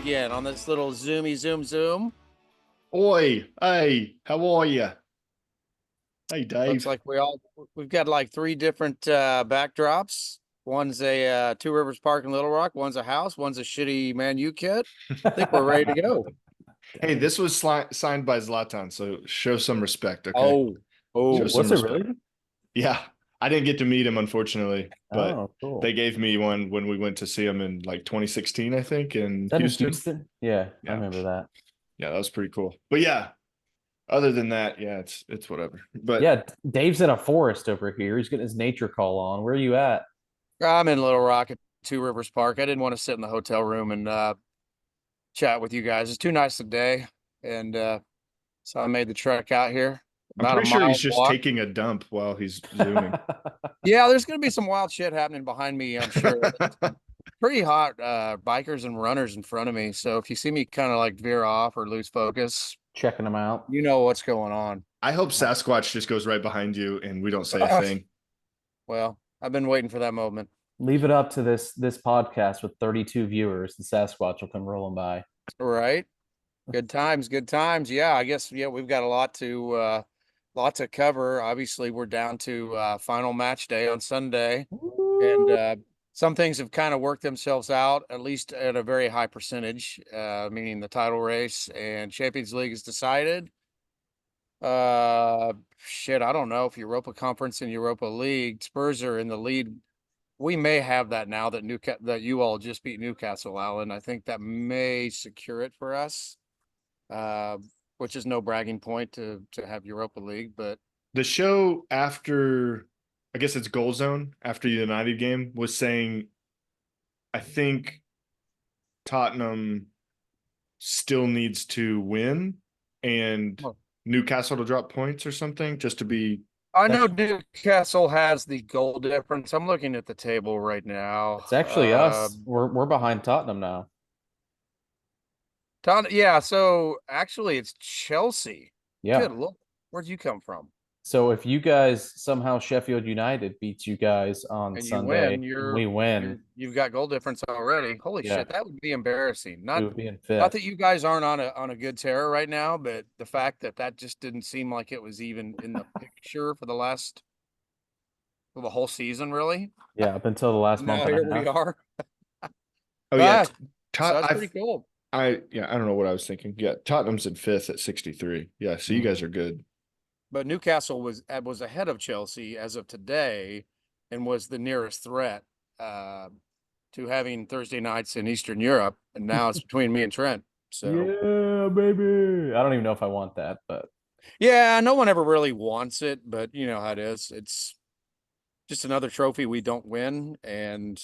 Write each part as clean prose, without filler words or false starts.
again on this little zoomy zoom. Oi, hey, how are you? Hey, Looks Dave. like we've got like three different backdrops. One's a Two Rivers Park in Little Rock, one's a house, one's a shitty Man U kit. I think we're ready to go. Hey, this was signed by Zlatan, so show some respect, okay? Oh, Show oh, some Was it respect. really? Yeah, I didn't get to meet him, unfortunately, but Oh, cool. they gave me one when we went to see him in like 2016, I think, in Is that in Houston. Houston? Yeah, I Yeah, remember that. yeah, that was pretty cool. But yeah, other than that, yeah, it's whatever. But Yeah, Dave's in a forest over here. He's getting his nature call on. Where are you at? I'm in Little Rock at Two Rivers Park. I didn't want to sit in the hotel room and chat with you guys. It's too nice a day, and so I made the trek out here. I'm About a pretty sure mile he's just walk. taking a dump while he's zooming. Yeah, there's gonna be some wild shit happening behind me, I'm sure. Pretty hot bikers and runners in front of me. So if you see me kind of like veer off or lose focus, Checking them out. you know what's going on. I hope Sasquatch just goes right behind you and we don't say a Uh, thing. well, I've been waiting for that moment. Leave it up to this podcast with 32 viewers. The Sasquatch will come rolling by. All right. Good times, good times. Yeah, I guess we've got a lot to cover. Obviously, we're down to final match day on Sunday. And some things have kind of worked themselves out, at least at a very high percentage, meaning the title race and Champions League is decided. Shit, I don't know if Europa Conference and Europa League, Spurs are in the lead. We may have that now that that you all just beat Newcastle, Allan. I think that may secure it for us, uh, which is no bragging point to have Europa League, but The show after, I guess it's Goal Zone after the United game was saying, I think Tottenham still needs to win and oh, Newcastle to drop points or something just to be. I know That's Newcastle has the goal difference. I'm looking at the table right now. it's actually us. We're behind Tottenham now. Yeah, so actually it's Chelsea. Yeah. Good look. Where'd you come from? So if you guys somehow Sheffield United beats you guys on And you Sunday win, and we win, you've got goal difference already. Holy yeah, shit, that would be embarrassing. we Not would be in not fifth. that you guys aren't on a good tear right now, but the fact that that just didn't seem like it was even in the picture for the whole season, really. Yeah, up until the last month Now and here a we half. are. Oh yeah, Ah, so that's pretty cool. I don't know what I was thinking. Yeah, Tottenham's in fifth at 63. Yeah, so you guys Mhm. are good. But Newcastle was ahead of Chelsea as of today, and was the nearest threat uh, to having Thursday nights in Eastern Europe. And now it's between me and Trent. So Yeah, baby. I don't even know if I want that, but yeah, no one ever really wants it, but you know how it is. It's just another trophy we don't win, and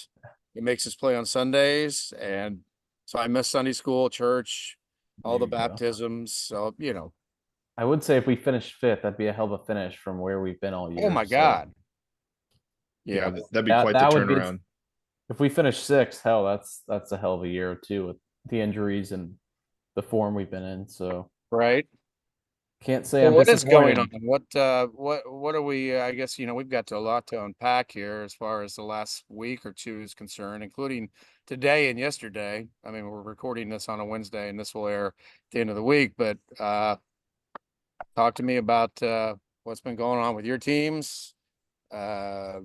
it makes us play on Sundays. And so I miss Sunday school, church, all there the you go. baptisms. So I would say if we finish fifth, that'd be a hell of a finish from where we've been all oh year. my So God, Yeah, yeah, that'd be that quite the that would be turnaround. if we finish sixth, hell, that's a hell of a year too with the injuries and the form we've been in. So right. can't say Well, I'm what is going on? disappointed. What are we? I guess we've got a lot to unpack here as far as the last week or two is concerned, including today and yesterday. I mean, we're recording this on a Wednesday, and this will air at the end of the week. But talk to me about what's been going on with your teams. Uh,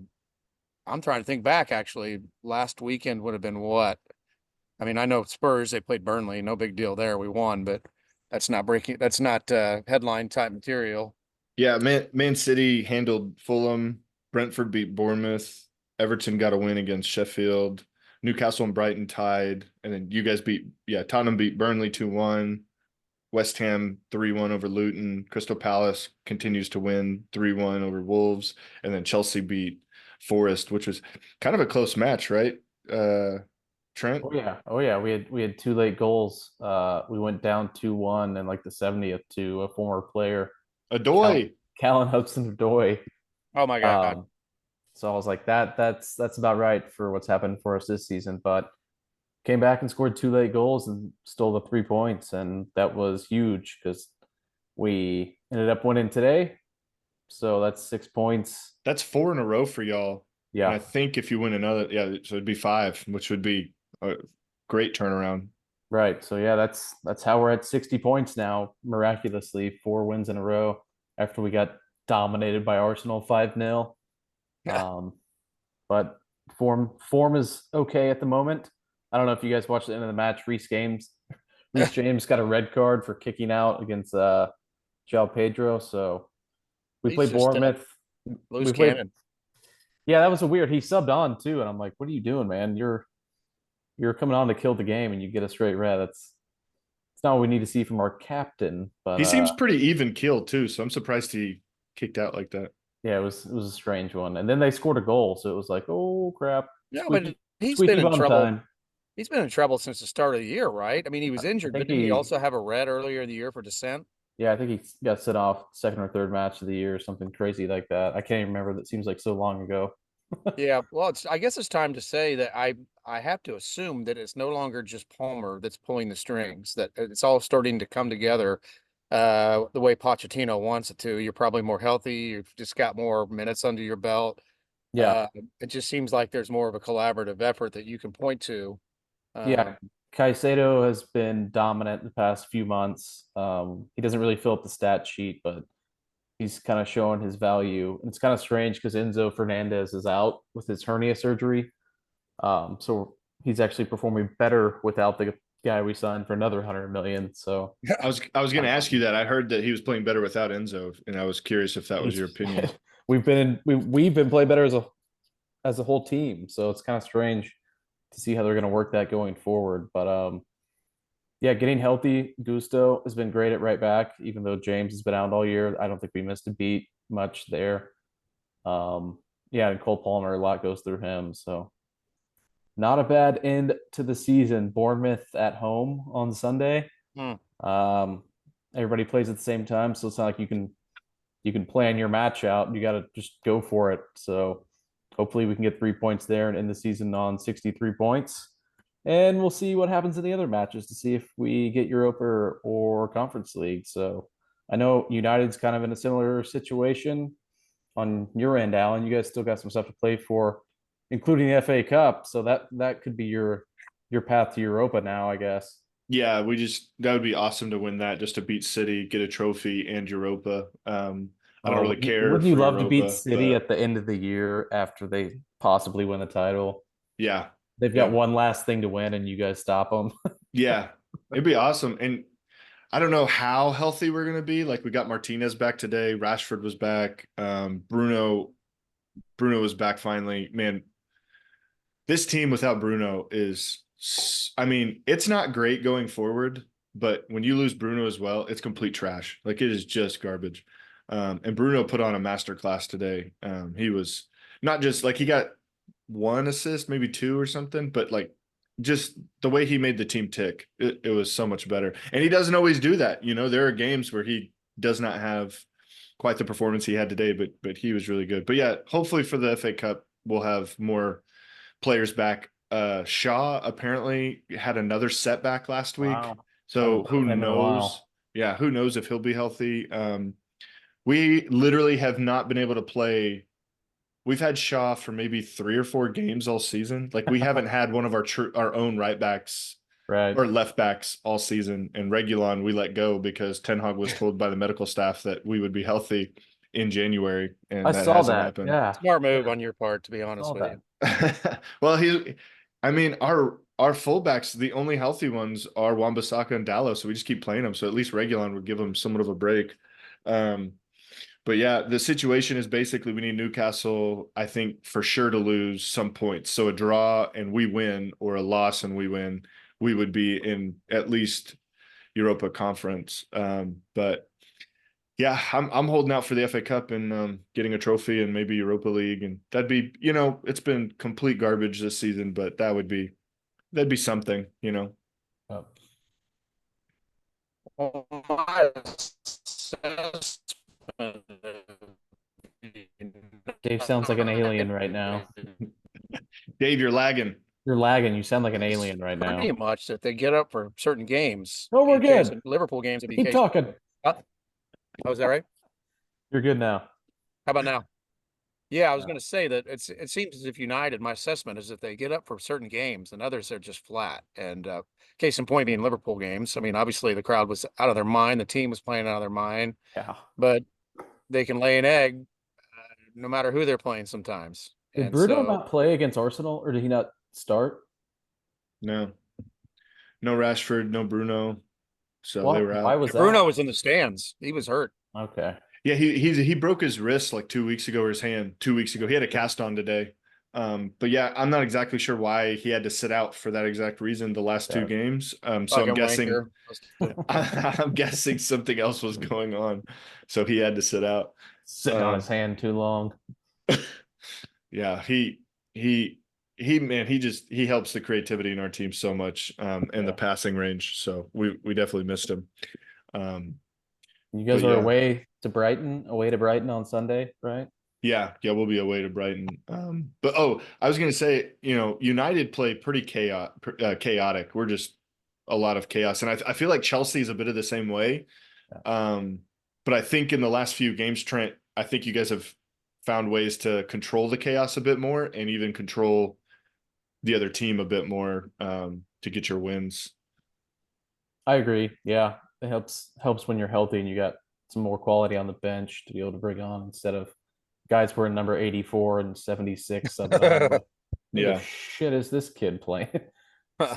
I'm trying to think back. Actually, last weekend would have been what? I mean, I know Spurs. They played Burnley. No big deal there. We won, but that's not breaking. That's not headline type material. Yeah, Man City handled Fulham. Brentford beat Bournemouth. Everton got a win against Sheffield. Newcastle and Brighton tied. And then you guys Tottenham beat Burnley 2-1. West Ham 3-1 over Luton. Crystal Palace continues to win 3-1 over Wolves. And then Chelsea beat Forest, which was kind of a close match, right? Trent? Oh yeah. We had two late goals. We went down 2-1 in like the 70th to a former player, Cal Adoy. Callan Hudson-Odoi. Oh my God. Um, so I was like, that's about right for what's happened for us this season. But came back and scored two late goals and stole the 3 points, and that was huge because we ended up winning today. So that's 6 points. That's four in a row for y'all. And I Yeah, think if you win another, yeah, so it'd be five, which would be a great turnaround. Right. So yeah, that's how we're at 60 points now, miraculously, 4 wins in a row after we got dominated by Arsenal 5-0. Yeah. But form is okay at the moment. I don't know if you guys watched the end of the match. Reece James got a red card for kicking out against João Pedro. So we He's played just a Bournemouth. We loose played. cannon. Yeah, that was a weird. He subbed on too, and I'm like, "What are you doing, man? You're coming on to kill the game, and you get a straight red. It's not what we need to see from our captain." But He seems pretty even keeled too, so I'm surprised he kicked out like that. yeah, it was a strange one. And then they scored a goal, so it was like, "Oh crap, No, but squeaky he's been squeaky in bum trouble. time." He's been in trouble since the start of the year, right? I mean, he was I injured. think Didn't he also have a red earlier in the year for dissent? yeah, I think he got sent off second or third match of the year or something crazy like that. I can't even remember. That seems like so long ago. Yeah, well, I guess it's time to say that I have to assume that it's no longer just Palmer that's pulling the strings, that it's all starting to come together the way Pochettino wants it to. You're probably more healthy, you've just got more minutes under your belt. Yeah, It just seems like there's more of a collaborative effort that you can point to. yeah. Caicedo has been dominant the past few months. He doesn't really fill up the stat sheet, but he's kind of showing his value. And it's kind of strange because Enzo Fernandez is out with his hernia surgery. So he's actually performing better without the guy we signed for another 100 million. So I was going to ask you that. I heard that he was playing better without Enzo, and I was curious if that was he's your opinion. we've been playing better as a whole team. So it's kind of strange to see how they're going to work that going forward. But yeah, getting healthy, Gusto has been great at right back, even though James has been out all year. I don't think we missed a beat much there. Yeah, and Cole Palmer, a lot goes through him. So not a bad end to the season. Bournemouth at home on Sunday. Hmm. Everybody plays at the same time, so it's not like you can plan your match out. You got to just go for it. So hopefully we can get 3 points there and end the season on 63 points. And we'll see what happens in the other matches to see if we get Europa or Conference League. So I know United's kind of in a similar situation on your end, Allan. You guys still got some stuff to play for, including the FA Cup. So that could be your path to Europa now, I guess. Yeah, that would be awesome to win that, just to beat City, get a trophy and Europa. I don't Oh, really care wouldn't you for love to beat Europa, City but at the end of the year after they possibly win the title? yeah, They've got yeah, one last thing to win, and you guys stop them. yeah, it'd be awesome. And I don't know how healthy we're gonna be. Like, we got Martinez back today, Rashford was back, Bruno was back finally. Man, this team without Bruno is, I mean, it's not great going forward, but when you lose Bruno as well, it's complete trash. Like, it is just garbage. And Bruno put on a masterclass today. He was not just like, he got one assist, maybe two or something, but like, just the way he made the team tick, it was so much better. And he doesn't always do that. You know, there are games where he does not have quite the performance he had today, but he was really good. But yeah, hopefully for the FA Cup, we'll have more players back. Shaw apparently had another setback last week, Wow. so Haven't who heard him in a knows? while. Yeah, who knows if he'll be healthy? We literally have not been able to play. We've had Shaw for maybe 3 or 4 games all season. Like, we haven't had one of our own right backs Right. or left backs all season. And Regulon we let go because Ten Hag was told by the medical staff that we would be healthy in January, I and that saw hasn't that. happened. Yeah. Smart move Yeah. on your part, to be I honest saw with that. you. Well, I mean, our fullbacks, the only healthy ones are Wan-Bissaka and Dallo, so we just keep playing them. So at least Regulon would give them somewhat of a break. Um, but yeah, the situation is basically we need Newcastle, I think, for sure to lose some points. So a draw and we win, or a loss and we win, we would be in at least Europa Conference. But yeah, I'm holding out for the FA Cup and getting a trophy and maybe Europa League, and that'd be, it's been complete garbage this season, but that'd be something, you know. Oh, Well, my assessment of Dave sounds like an alien right now. Dave, you're lagging. You're lagging. You sound like an is alien right pretty now. much that they get up for certain games. Oh, we're In case good. of Liverpool games, in Keep case. talking. Oh, is that right? You're good now. How about now? Yeah, I was going to say that it seems as if United, my assessment is that they get up for certain games and others are just flat. And case in point being Liverpool games. I mean, obviously the crowd was out of their mind, the team was playing out of their mind, Yeah. but they can lay an egg no matter who they're playing sometimes. Did And Bruno so, not play against Arsenal, or did he not start? No, no Rashford, no Bruno. So they What? were Why out. was Bruno that? was in the stands. He was hurt. Okay. Yeah, he broke his wrist like 2 weeks ago, or his hand 2 weeks ago. He had a cast on today. But yeah, I'm not exactly sure why he had to sit out for that exact reason the last two Yeah. games. So I'm Fucking guessing wanker. I'm guessing something else was going on. So he had to sit out. Sitting on his hand too long. Yeah, he man, he helps the creativity in our team so much, and the Yeah. passing range. So we definitely missed him. Um, You but guys are yeah, away to Brighton on Sunday, right? yeah, we'll be away to Brighton. But I was gonna say, United play pretty chaotic. We're just a lot of chaos, and I feel like Chelsea is a bit of the same way. Yeah. But I think in the last few games, Trent, I think you guys have found ways to control the chaos a bit more and even control the other team a bit more, to get your wins. I agree. Yeah. It helps when you're healthy and you got some more quality on the bench to be able to bring on instead of guys who are number 84 and 76 subbing on. Like, who the Yeah, shit is this kid playing?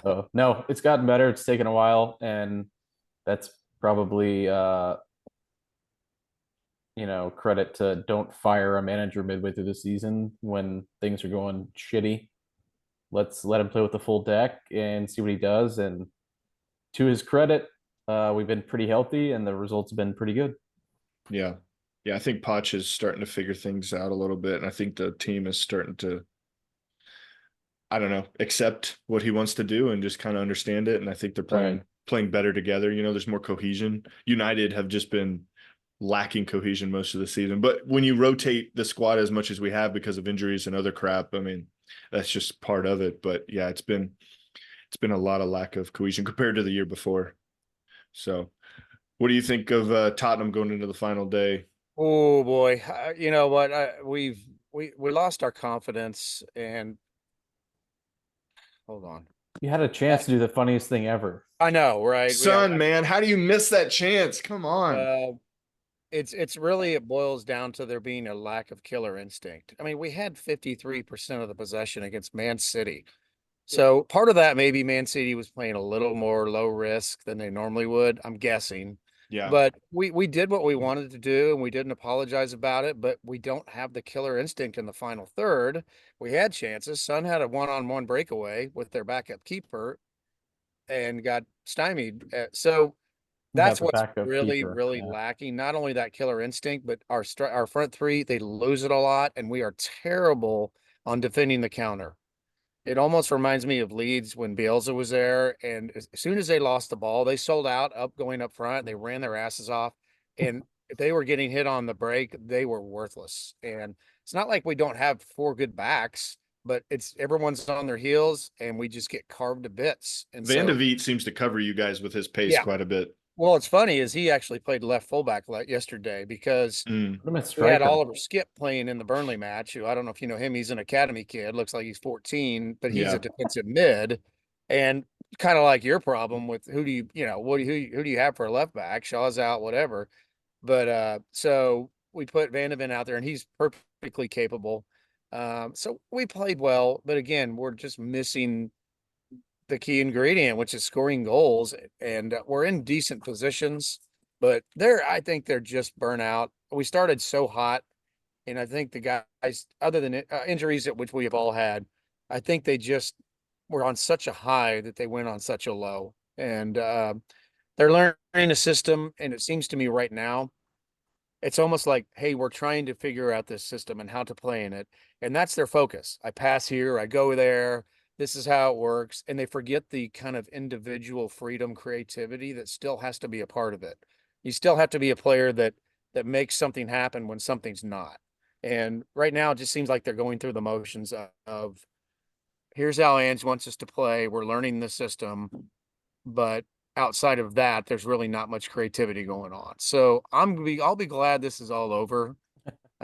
So no, it's gotten better. It's taken a while, and that's probably credit to don't fire a manager midway through the season when things are going shitty. Let's let him play with the full deck and see what he does. And to his credit, we've been pretty healthy and the results have been pretty good. yeah, yeah. I think Poch is starting to figure things out a little bit, and I think the team is starting to, I don't know, accept what he wants to do and just kind of understand it. And I think they're Right. playing better together. There's more cohesion. United have just been lacking cohesion most of the season. But when you rotate the squad as much as we have because of injuries and other crap, I mean, that's just part of it. But yeah, it's been a lot of lack of cohesion compared to the year before. So, what do you think of Tottenham going into the final day? Oh boy, you know what? We lost our confidence, and hold on. You had a Uh, chance to do the funniest thing ever. I know, right? Son, man, how do you miss that chance? Come on. Uh, it's really it boils down to there being a lack of killer instinct. I mean, we had 53% of the possession against Man City. So part of that maybe Man City was playing a little more low risk than they normally would, I'm guessing. Yeah. But we did what we wanted to do and we didn't apologize about it, but we don't have the killer instinct in the final third. We had chances. Sun had a one-on-one breakaway with their backup keeper and got stymied. So Without that's the what's backup really, keeper. really Yeah. lacking. Not only that killer instinct, but our front three, they lose it a lot, and we are terrible on defending the counter. It almost reminds me of Leeds when Bielsa was there, and as soon as they lost the ball, they sold out going up front. They ran their asses off, and if they were getting hit on the break, they were worthless. And it's not like we don't have four good backs, but it's everyone's on their heels, and we just get carved to bits. And Van de so, Beek seems to cover you guys with his pace yeah. quite a bit. Well, it's funny is he actually played left fullback yesterday because Mm, Put him at we had striker. Oliver Skip playing in the Burnley match. Who I don't know if you know him. He's an academy kid. Looks like he's 14, but he's a yeah. defensive mid. And kind of like your problem with who do who do you have for a left back? Shaw's out, whatever. But so we put Van de Ven out there, and he's perfectly capable. So we played well, but again, we're just missing the key ingredient, which is scoring goals. And we're in decent positions, but I think they're just burnt out. We started so hot, and I think the guys, other than injuries which we have all had, I think they just were on such a high that they went on such a low. And they're learning a system, and it seems to me right now it's almost like, hey, we're trying to figure out this system and how to play in it. And that's their focus. I pass here, I go there. This is how it works. And they forget the kind of individual freedom, creativity that still has to be a part of it. You still have to be a player that makes something happen when something's not. And right now it just seems like they're going through the motions of here's how Ange wants us to play. We're learning the system, but outside of that, there's really not much creativity going on. So I'll be glad this is all over.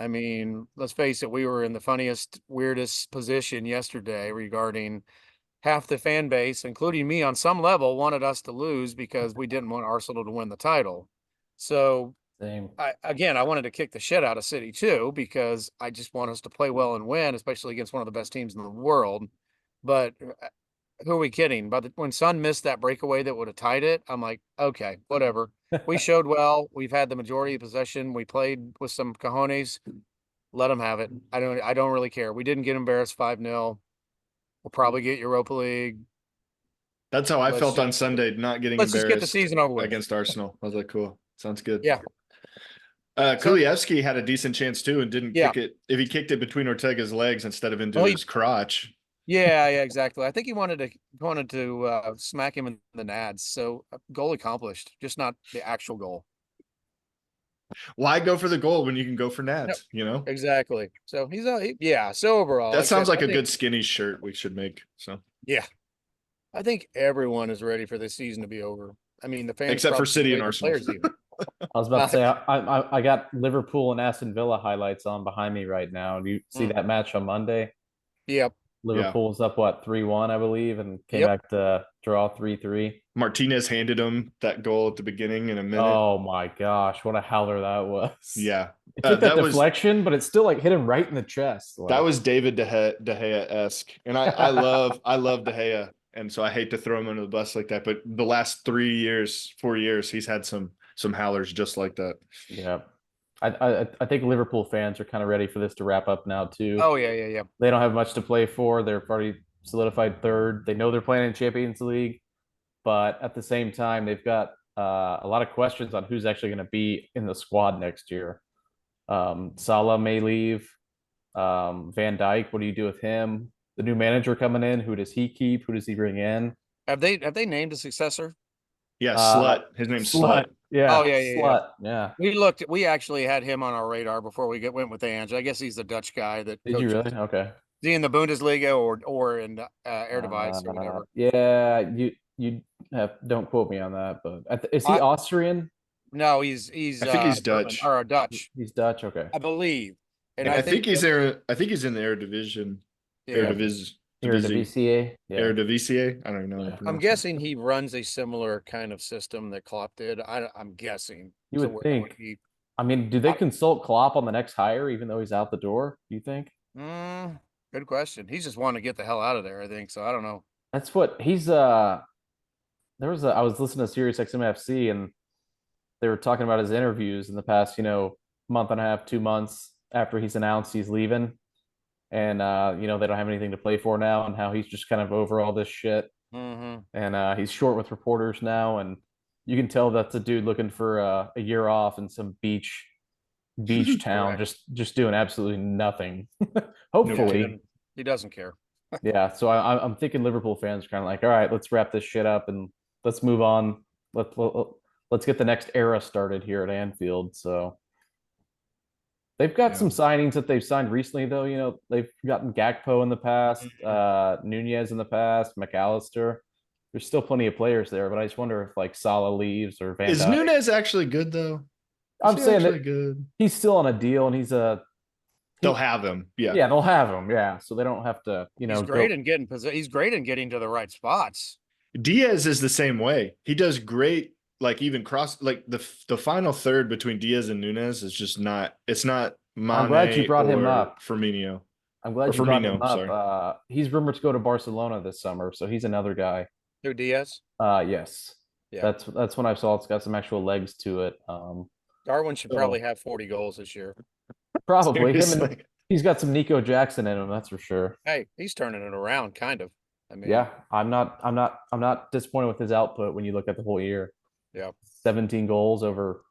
I mean, let's face it, we were in the funniest, weirdest position yesterday regarding half the fan base, including me on some level, wanted us to lose because we didn't want Arsenal to win the title. So Same. I wanted to kick the shit out of City too, because I just want us to play well and win, especially against one of the best teams in the world. But who are we kidding? But when Son missed that breakaway that would have tied it, I'm like, okay, whatever. We showed well. We've had the majority of possession. We played with some cojones. Let them have it. I don't really care. We didn't get embarrassed 5-0. We'll probably get Europa League. That's how I Let's felt on just Sunday, not getting let's just get the embarrassed season over with. against Arsenal. I was like, cool. Sounds good. Yeah. So- Kulievsky had a decent chance too and didn't Yeah. kick it. If he kicked it between Ortega's legs instead of into Oh, his crotch. Yeah, exactly. I think he wanted to smack him in the nads. So goal accomplished, just not the actual goal. Why go for the goal when you can go for No, nads, you know? exactly. So yeah. So overall, That sounds I like a think- good skinny shirt we should make. So Yeah, I think everyone is ready for this season to be over. I mean, the fans except for probably City and wait, the Arsenal. players even. I was about to say I got Liverpool and Aston Villa highlights on behind me right now. Do you see that match on Monday? Yep. Liverpool's up what 3-1, I believe, and came Yep. back to draw 3-3. Martinez handed him that goal at the beginning in a minute. Oh my gosh, what a howler that was! Yeah. It took that that was- deflection, but it still like hit him right in the chest. That like- was David De Gea-esque. And I love De Gea. And so I hate to throw him under the bus like that. But the last 4 years, he's had some howlers just like that. Yeah. I think Liverpool fans are kind of ready for this to wrap up now too. Oh yeah. They don't have much to play for. They're already solidified third. They know they're playing in Champions League, but at the same time, they've got a lot of questions on who's actually going to be in the squad next year. Salah may leave. Van Dijk, what do you do with him? The new manager coming in, who does he keep? Who does he bring in? Have they named a successor? Yeah, Slut. His name's Slut. Yeah. Oh, yeah. Slut. Yeah. We actually had him on our radar before we went with Ange. I guess he's the Dutch guy that Did you coaches. really? Okay. Is he in the Bundesliga or in Eredivisie or whatever? Yeah, you don't quote me on that, but is he Austrian? No, he's I think he's German, Dutch. or Dutch, He's Dutch. Okay. I believe. And I think he's that- there. I think he's in the Eredivisie. yeah. Eredivisie. Eredivisie. Yeah. Eredivisie. I don't even know. how to Yeah. pronounce I'm it. guessing he runs a similar kind of system that Klopp did. I'm guessing. You would where think. he- I mean, do they consult Klopp on the next hire, even though he's out the door? Do you think? Good question. He's just wanting to get the hell out of there, I think. So I don't know. That's what he's I was listening to Sirius XM FC and they were talking about his interviews in the past, month and a half, 2 months after he's announced he's leaving. And they don't have anything to play for now, and how he's just kind of over all this shit. Mm-hmm. And he's short with reporters now, and you can tell that's a dude looking for a year off in some beach town, just doing absolutely nothing. Hopefully. He doesn't care. Yeah, so I'm thinking Liverpool fans are kind of like, all right, let's wrap this shit up and let's move on. Let's get the next era started here at Anfield. So they've got some signings that they've signed recently, though. They've gotten Gakpo in the past, Nunez in the past, McAllister. There's still plenty of players there, but I just wonder if like Salah leaves or Van Is Dijk. Nunez actually good though? I'm saying that good. he's still on a deal, and They'll have him. Yeah. Yeah, they'll have him. Yeah, so they don't have to. He's great in getting He's great in getting to the right spots. Diaz is the same way. He does great. Like even cross, like the final third between Diaz and Nunez is just not. It's not. Mane I'm glad you brought him or up. Firmino. I'm glad Or you brought Firmino, him up. sorry. He's rumored to go to Barcelona this summer, so he's another guy. Who, Diaz? Yes. Yeah. That's when I saw it's got some actual legs to it. Darwin should probably have 40 goals this year. Probably him. Seriously. He's got some Nico Jackson in him, that's for sure. Hey, he's turning it around, kind of. I mean, Yeah, I'm not disappointed with his output when you look at the whole year. Yeah. 17 goals over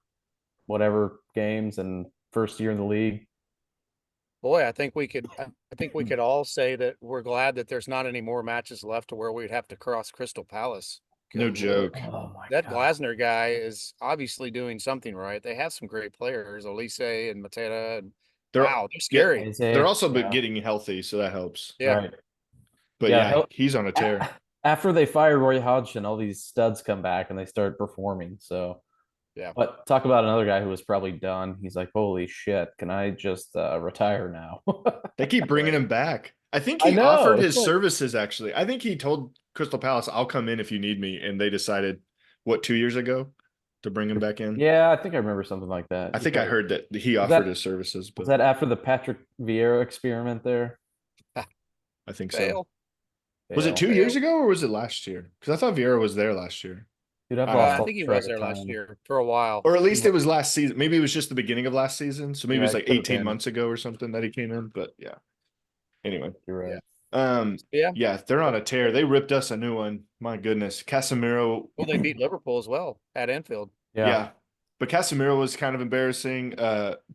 whatever games and first year in the league. Boy, I think we could all say that we're glad that there's not any more matches left to where we'd have to cross Crystal Palace. No Good joke. Oh my That God. Glasner guy is obviously doing something right. They have some great players, Elise and Mateta. And They're wow, they're scary. Isaiah, they're also yeah, getting healthy, so that helps. Yeah. right. But Yeah, yeah, he's on a tear. After they fire Roy Hodgson, all these studs come back and they start performing. So Yeah. But talk about another guy who was probably done. He's like, holy shit, can I just retire now? They keep bringing Right. him back. I think I he know. offered It's his like, services actually. I think he told Crystal Palace, "I'll come in if you need me," and they decided, what, 2 years ago, to bring him back in. yeah, I think I remember something like that. I think I Because heard that he was offered that his services, was but that after the Patrick Vieira experiment there? I think so. Fail. Was it Fail. 2 years Fail. ago or was it last year? Because I thought Vieira was there last year. Dude, I've I don't lost I know. all think he track was of there last time. year for a while. Or at He least it wa- was last season. Maybe it was just the beginning of last season. So maybe it Yeah, was it like could have 18 been. months ago or something that he came in. But yeah. Anyway. You're Yeah. right. Yeah. Yeah, they're on a tear. They ripped us a new one. My goodness. Casemiro. Well, they beat Liverpool as well at Anfield. Yeah. Yeah. But Casemiro was kind of embarrassing.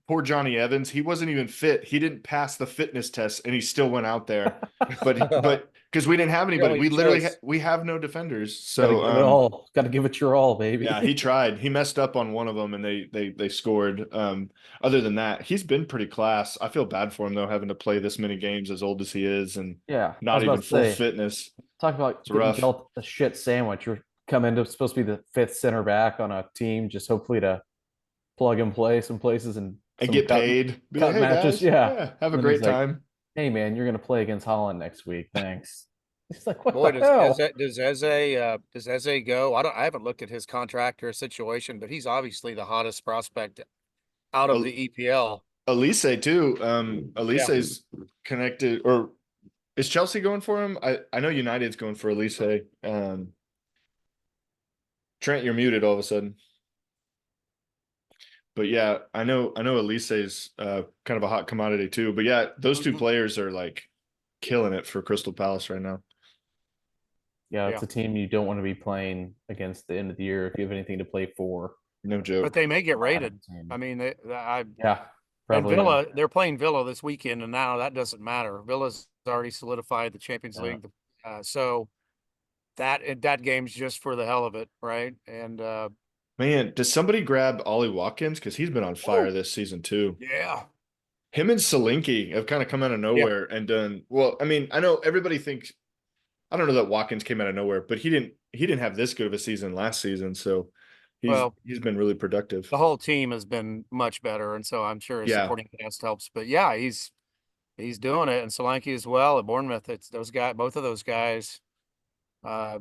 Poor Johnny Evans, he wasn't even fit. He didn't pass the fitness test and he still went out there. But because we didn't have The anybody, only we literally choice. we have no defenders. Got to So give it all. Got to give it your all, yeah, baby. he tried. He messed up on one of them and they scored. Other than that, he's been pretty class. I feel bad for him though, having to play this many games as old as he is and Yeah, I not was even about to full say, fitness. talk about It's getting rough. dealt a shit sandwich. You're coming to supposed to be the fifth center back on a team, just hopefully to plug and play some places and And some get paid. Be like, cut hey matches. guys, Yeah. yeah, have a And then he's great like, time. "Hey man, you're gonna play against Holland next week. Thanks." He's like, "What Boy, the hell?" does Eze go? I haven't looked at his contract or situation, but he's obviously the hottest prospect out of El- the EPL. Elise too. Yeah. Elise's connected, or is Chelsea going for him? I know United's going for Elise. Trent, you're muted all of a sudden. But yeah, I know Elise's kind of a hot commodity too. But yeah, those two Mhm. players are like killing it for Crystal Palace right now. Yeah, Yeah. it's a team you don't want to be playing against the end of the year if you have anything to play for. No But joke. they may get Bad rated. team. I mean, Yeah, and probably will. Villa, they're playing Villa this weekend, and now that doesn't matter. Villa's already solidified the Champions Yeah. League, so that game's just for the hell of it, right? And Man, does somebody grab Ollie Watkins? Because he's been on fire oh this season too. yeah, Him and Solanke have kind of come out of yeah. nowhere and done well. I mean, I know everybody thinks I don't know that Watkins came out of nowhere, but he didn't have this good of a season last season, so he's Well, he's been really productive. the whole team has been much better, and so I'm sure his Yeah, supporting cast helps. But yeah, he's doing it, and Solanke as well at Bournemouth. It's those guys, both of those guys. Uh,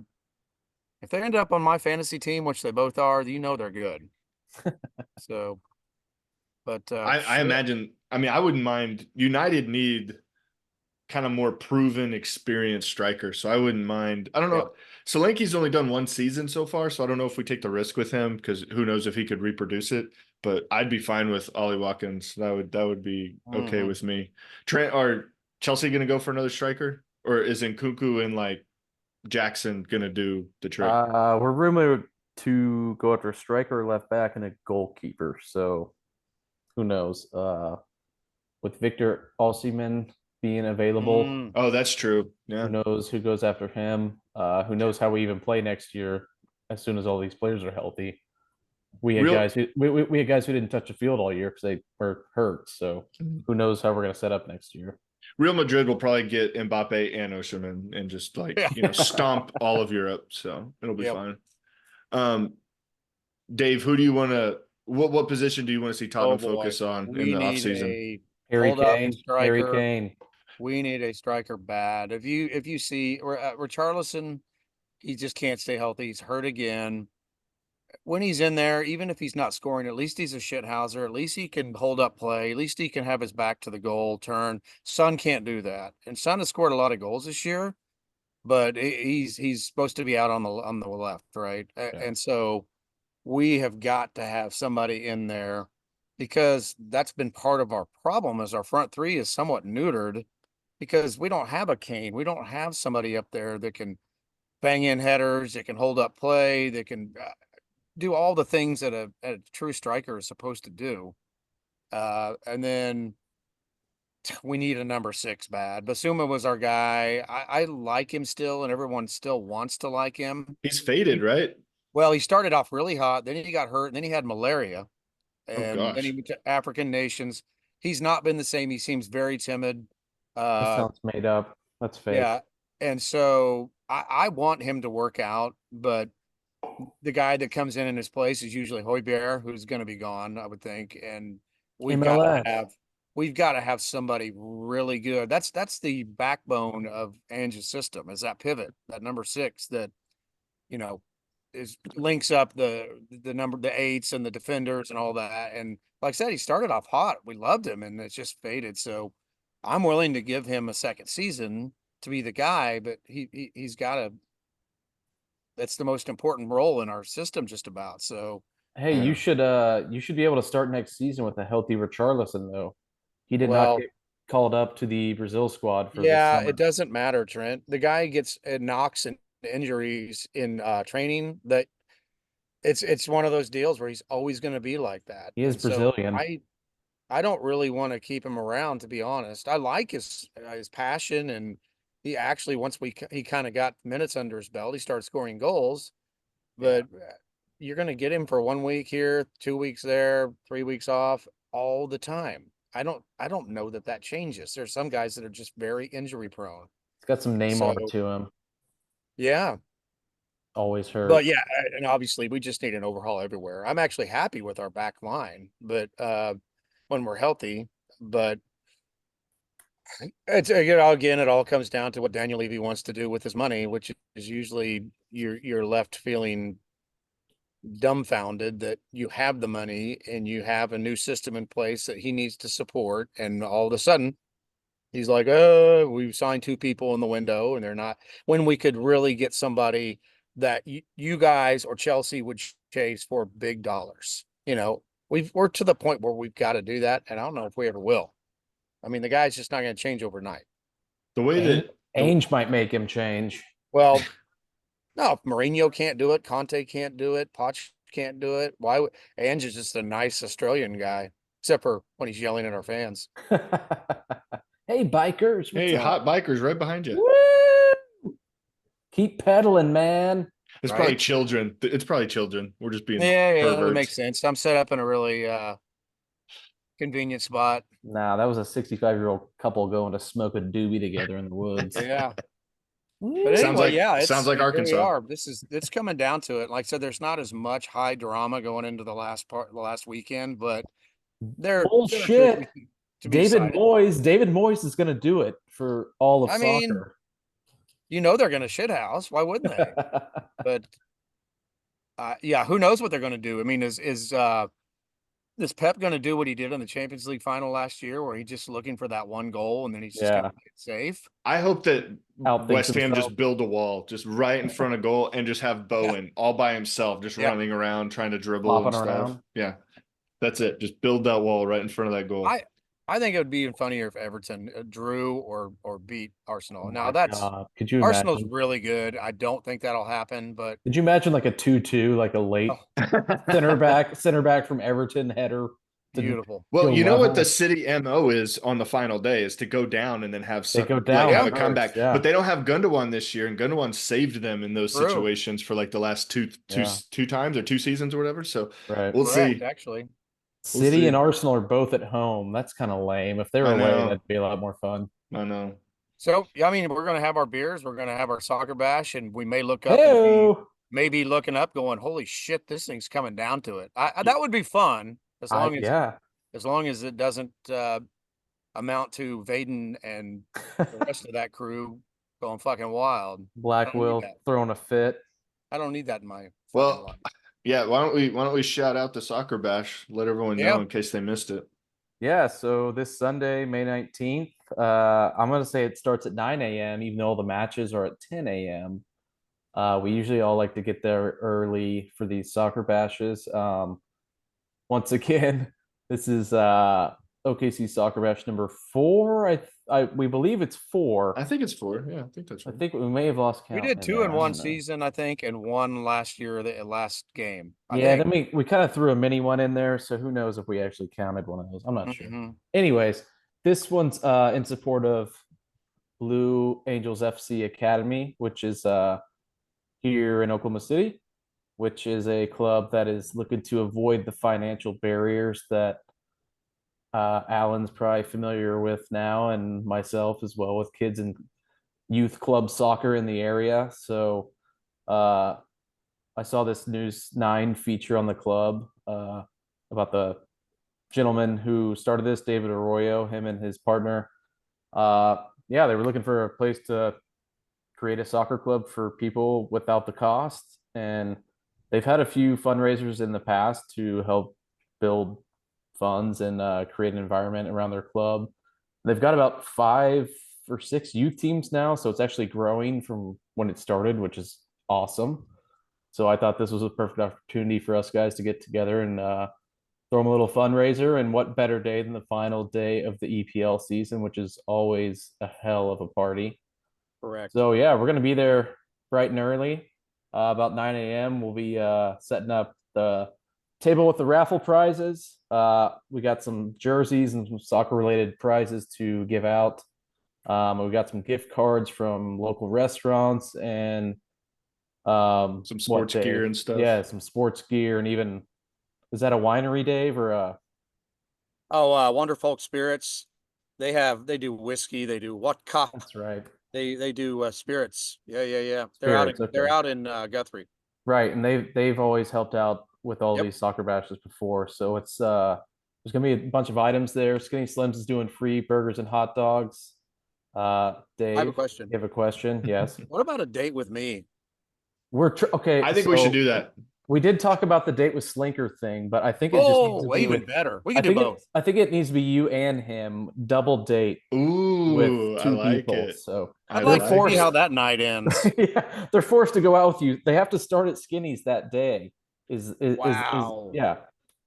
if they end up on my fantasy team, which they both are, you know they're good. So, but I shit, imagine. I mean, I wouldn't mind. United need kind of more proven, experienced striker, so I wouldn't mind. I don't yeah. know. Solanke's only done one season so far, so I don't know if we take the risk with him because who knows if he could reproduce it. But I'd be fine with Ollie Watkins. That would be okay Mhm. with me. Trent, are Chelsea going to go for another striker, or is Nkunku and like Jackson gonna do the trick? We're rumored to go after a striker, left back, and a goalkeeper. So who knows? With Victor Osimhen being available, Mm, Oh, that's true. who Yeah. knows who goes after him? Who knows how we even play next year as soon as all these players are healthy? We had Real guys who we had guys who didn't touch the field all year because they were hurt. So who knows how we're going to set up next year? Real Madrid will probably get Mbappe and Osimhen and just like, yeah. stomp all of Europe. So it'll be Yep. fine. Um, Dave, who do you want to what position do you want to see Oh Tottenham boy, focus on in we the need offseason? a Harry hold up Kane, Harry striker. Kane. We need a striker bad. If you see Richarlison, he just can't stay healthy. He's hurt again. When he's in there, even if he's not scoring, at least he's a shithouser. At least he can hold up play. At least he can have his back to the goal, turn. Son can't do that. And Son has scored a lot of goals this year, but he's supposed to be out on the left, right? Yeah. And so we have got to have somebody in there because that's been part of our problem is our front three is somewhat neutered because we don't have a Kane. We don't have somebody up there that can bang in headers, that can hold up play, that can do all the things that a true striker is supposed to do. And then we need a number 6 bad. Basuma was our guy. I like him still, and everyone still wants to like him. He's faded, right? Well, he started off really hot, then he got hurt, and then he had malaria, Oh and then he gosh. went to African nations. He's not been the same. He seems very timid. That Uh, sounds made up. That's fake. yeah, and so I want him to work out, but the guy that comes in his place is usually Hoiberg, who's going to be gone, I would think. And we've got to MLS. have somebody really good. That's the backbone of Ange's system, is that pivot, that number 6 that, you know, is links up the eights and the defenders and all that. And like I said, he started off hot. We loved him, and it's just faded. So I'm willing to give him a second season to be the guy, but he's got to. That's the most important role in our system, just about. So, Hey, Yeah. you should be able to start next season with a healthy Richarlison though. He did not well, get called up to the Brazil squad for this yeah, it summer. doesn't matter, Trent. The guy gets knocks and injuries in training that it's one of those deals where he's always going to be like that. He is And so Brazilian. I don't really want to keep him around, to be honest. I like his passion, and he actually, once he kind of got minutes under his belt, he started scoring goals. Yeah. But you're going to get him for 1 week here, 2 weeks there, 3 weeks off all the time. I don't know that changes. There's some guys that are just very injury prone. He's got some Neymar So to him. yeah, Always but hurt. yeah, and obviously we just need an overhaul everywhere. I'm actually happy with our back line, but when we're healthy, but it's again, it all comes down to what Daniel Levy wants to do with his money, which is usually you're left feeling dumbfounded that you have the money and you have a new system in place that he needs to support, and all of a sudden he's like, "Oh, we've signed 2 people in the window, and they're not." When we could really get somebody that you guys or Chelsea would chase for big dollars. We're to the point where we've got to do that, and I don't know if we ever will. I mean, the guy's just not going to change overnight. The way Ainge, that Ainge might make him change. Well, no, if Mourinho can't do it, Conte can't do it, Poch can't do it. Why would Ange is just a nice Australian guy, except for when he's yelling at our fans. Hey, bikers, what's hey, up? hot bikers right behind you. Woo! Keep pedaling, man. It's probably Right? children. It's probably children. We're just being Yeah, that makes perverts. sense. I'm set up in a really convenient spot. Nah, that was a 65-year-old couple going to smoke a doobie together in the woods. Yeah. But Woo! anyway, yeah, Sounds like here we Arkansas. are. It's coming down to it. Like I said, there's not as much high drama going into the last weekend, but there's a few Bullshit. to be decided. David Moyes is going to do it for all of I mean, soccer. they're going to shithouse. Why wouldn't they? But yeah, who knows what they're going to do? I mean, is Pep going to do what he did in the Champions League final last year, where he's just looking for that one goal and then he's just going Yeah. to play it safe? I hope that Outthink West Ham himself. just build a wall just right in front of goal and just have Bowen all by himself, just Yeah. running around trying to dribble Flopping and stuff. around. Yeah, that's it. Just build that wall right in front of that goal. I think it would be even funnier if Everton drew or beat Arsenal. Oh Now my that's God. Could you Arsenal's imagine? really good. I don't think that'll happen, but Could you imagine like a 2-2, like a late oh, center back from Everton header to beautiful. Well, go you know what the level? city MO is on the final day is to go down and then have They some go like down have a first, comeback. yeah. But they don't have Gundogan this year, and Gundogan saved them in those True. situations for like the last Yeah. two times or 2 seasons or whatever. So Right. we'll Correct, see. actually. We'll City and see. Arsenal are both at home. That's kind of lame. If they were I away, know. that'd be a lot more fun. I know. So, yeah, I mean, we're going to have our beers, we're going to have our soccer bash, and we may look up and Hey, maybe looking up going, "Holy shit, this thing's coming down to it." That would be fun yeah. as long as it doesn't amount to Vaden and the rest of that crew going fucking wild. I Black don't need Will that. throwing a fit. I don't need that in my fucking Well, life. yeah. Why don't we shout out the soccer bash? Let everyone know Yeah. in case they missed it. Yeah, so this Sunday, May 19th, I'm going to say it starts at 9 a.m., even though all the matches are at 10 a.m. We usually all like to get there early for these soccer bashes. Once again, this is OKC Soccer Bash number 4. We believe it's 4. I think it's 4. Yeah, I think that's I right. think we may have lost We count. did in 2 there. in I one don't know. season, I think, and 1 last year, the last game. I Yeah, think. then we kind of threw a mini one in there, so who knows if we actually counted one of those. I'm not sure. Mhm. Anyways, this one's in support of Blue Angels FC Academy, which is here in Oklahoma City, which is a club that is looking to avoid the financial barriers that Allan's probably familiar with now, and myself as well, with kids and youth club soccer in the area. So I saw this News 9 feature on the club about the gentleman who started this, David Arroyo, him and his partner. Yeah, they were looking for a place to create a soccer club for people without the cost. And they've had a few fundraisers in the past to help build funds and create an environment around their club. They've got about 5 or 6 youth teams now, so it's actually growing from when it started, which is awesome. So I thought this was a perfect opportunity for us guys to get together and throw them a little fundraiser. And what better day than the final day of the EPL season, which is always a hell of a party. Correct. So yeah, we're gonna be there bright and early. About 9 a.m. We'll be setting up the table with the raffle prizes. We got some jerseys and some soccer related prizes to give out. We got some gift cards from local restaurants and Some sports gear and stuff. Yeah, some sports gear and even, is that a winery, Dave, or Wonderfolk Spirits. They do whiskey. They do vodka. That's right. They do spirits. Yeah. Spirits, They're okay. out in Guthrie. Right, and they've always helped out with all Yep. these soccer bashes before. So it's there's gonna be a bunch of items there. Skinny Slims is doing free burgers and hot dogs. I have a Dave, question. you have a question? Yes. What about a date with me? Okay. I think we should do that. We did talk about the date with Slinker thing, but I think it just needs to be Even with. better. We can do both. I think it needs to be you and him, double date with Ooh, I 2 like people. it. So I I'd they're like to see forced. how that night ends. Yeah, they're forced to go out with you. They have to start at Skinny's that day. Wow. Yeah.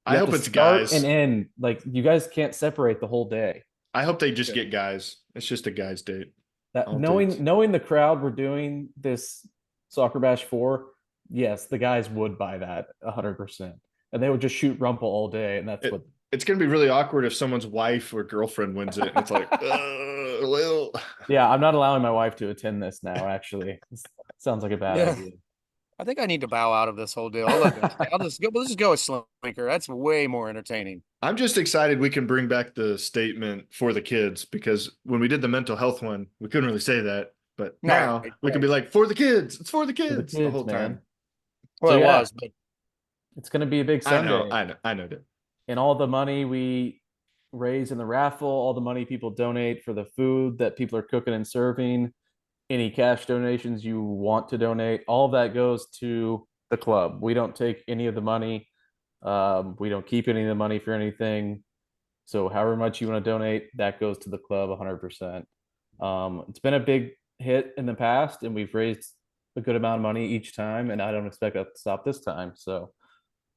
I You have hope to it's start guys. and end. Like, you guys can't separate the whole day. I hope they just Good. get guys. It's just a guys date. That All dates. knowing the crowd we're doing this soccer bash for, yes, the guys would buy that 100%, and they would just shoot Rumple all day, and that's what. It's gonna be really awkward if someone's wife or girlfriend wins it. It's like, well, Yeah, I'm not allowing my wife to attend this now. Actually, this sounds like a bad Yeah. idea. I think I need to bow out of this whole deal. I'll just go. Let's just go with Slinker. That's way more entertaining. I'm just excited we can bring back the statement for the kids, because when we did the mental health one, we couldn't really say that. But No, now we can be like, for the kids. It's for the For the kids the kids, whole man. time. Well, So, it yeah. was, but It's going to be a big Sunday. I know that. And all the money we raise in the raffle, all the money people donate for the food that people are cooking and serving, any cash donations you want to donate, all of that goes to the club. We don't take any of the money. We don't keep any of the money for anything. So however much you want to donate, that goes to the club 100%. It's been a big hit in the past, and we've raised a good amount of money each time, and I don't expect that to stop this time. So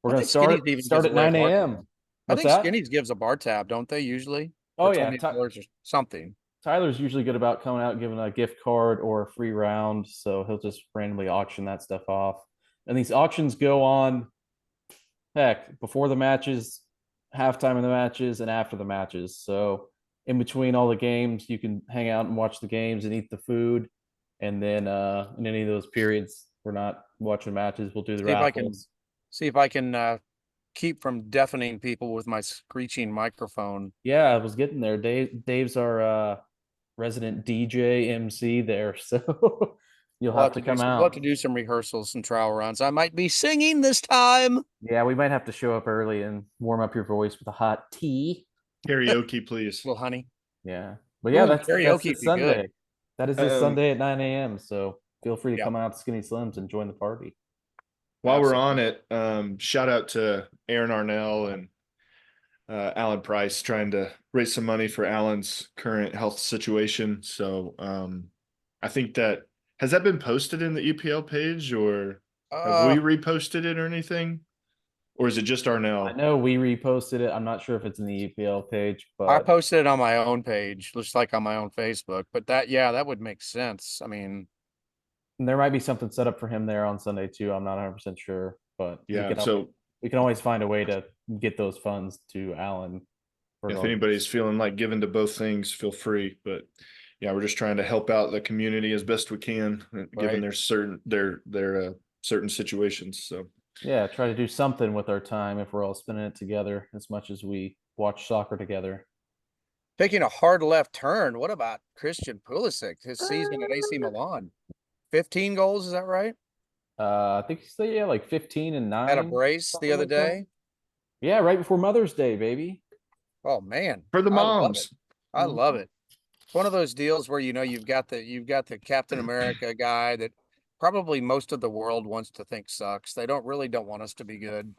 we're I going to think Skinny's even start gives at away a 9 bar a.m. tab. I What's think that? Skinny's gives a bar tab, don't they usually? Oh, For yeah. $20 or something. Tyler's usually good about coming out and giving a gift card or a free round, so he'll just randomly auction that stuff off. And these auctions go on, heck, before the matches, halftime of the matches, and after the matches. So in between all the games, you can hang out and watch the games and eat the food. And then in any of those periods we're not watching matches, we'll do the raffles. See if I can keep from deafening people with my screeching microphone. Yeah, I was getting there. Dave's our resident DJ MC there, so you'll have to come We'll have out. to do some rehearsals and trial runs. I might be singing this time. Yeah, we might have to show up early and warm up your voice with a hot tea. Karaoke, please. Well, honey. Yeah, but yeah, Ooh, that's karaoke this be Sunday. good. That is this Sunday at 9 a.m. So feel free to Yeah. come out to Skinny Slims and join the party. While we're on it, shout out to Aaron Arnell and Allan Price trying to raise some money for Allan's current health situation. So I think that has that been posted in the EPL page, or have we reposted it or anything? Or is it just I Arnell? know we reposted it. I'm not sure if it's in the EPL page, I but posted it on my own page, just like on my own Facebook. But that would make sense. I mean, there might be something set up for him there on Sunday too. I'm not 100% sure, but Yeah. So we can always find a way to get those funds to Allan. if anybody's feeling like giving to both things, feel free. But yeah, we're just trying to help out the community as best we can, given their certain situations. So yeah, try to do something with our time if we're all spending it together as much as we watch soccer together. taking a hard left turn. What about Christian Pulisic? His season at AC Milan, 15 goals. Is that right? I think he's like 15 and Had a 9, brace the something other like that. day. Yeah, right before Mother's Day, baby. Oh man, For the I love it. moms. I love it. It's one of those deals where you've got the Captain America guy that probably most of the world wants to think sucks. They don't want us to be good.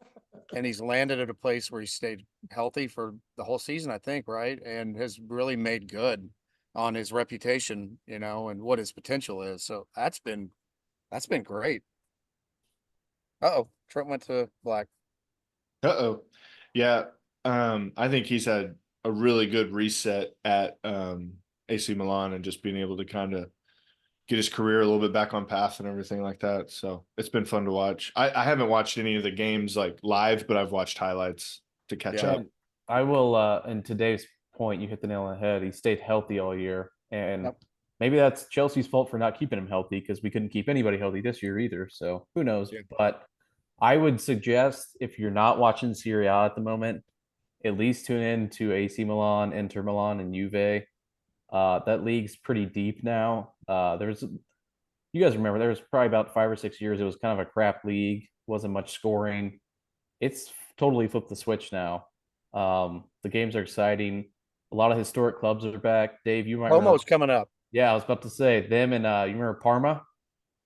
And he's landed at a place where he stayed healthy for the whole season, I think, right? And has really made good on his reputation, and what his potential is. So that's been great. Uh-oh, Trent went to black. Uh-oh. Yeah. I think he's had a really good reset at AC Milan and just being able to kind of get his career a little bit back on path and everything like that. So it's been fun to watch. I haven't watched any of the games like live, but I've watched highlights to catch Yeah. up. And I will in today's point, you hit the nail on the head. He stayed healthy all year. And Yep. maybe that's Chelsea's fault for not keeping him healthy because we couldn't keep anybody healthy this year either. So who knows? Yeah. But I would suggest if you're not watching Serie A at the moment, at least tune in to AC Milan, Inter Milan, and Juve. That league's pretty deep now. You guys remember there was probably about 5 or 6 years it was kind of a crap league, wasn't much scoring. It's totally flipped the switch now. The games are exciting. A lot of historic clubs are back. Dave, you might remember. Homo's coming up. Yeah, I was about to say them and you remember Parma?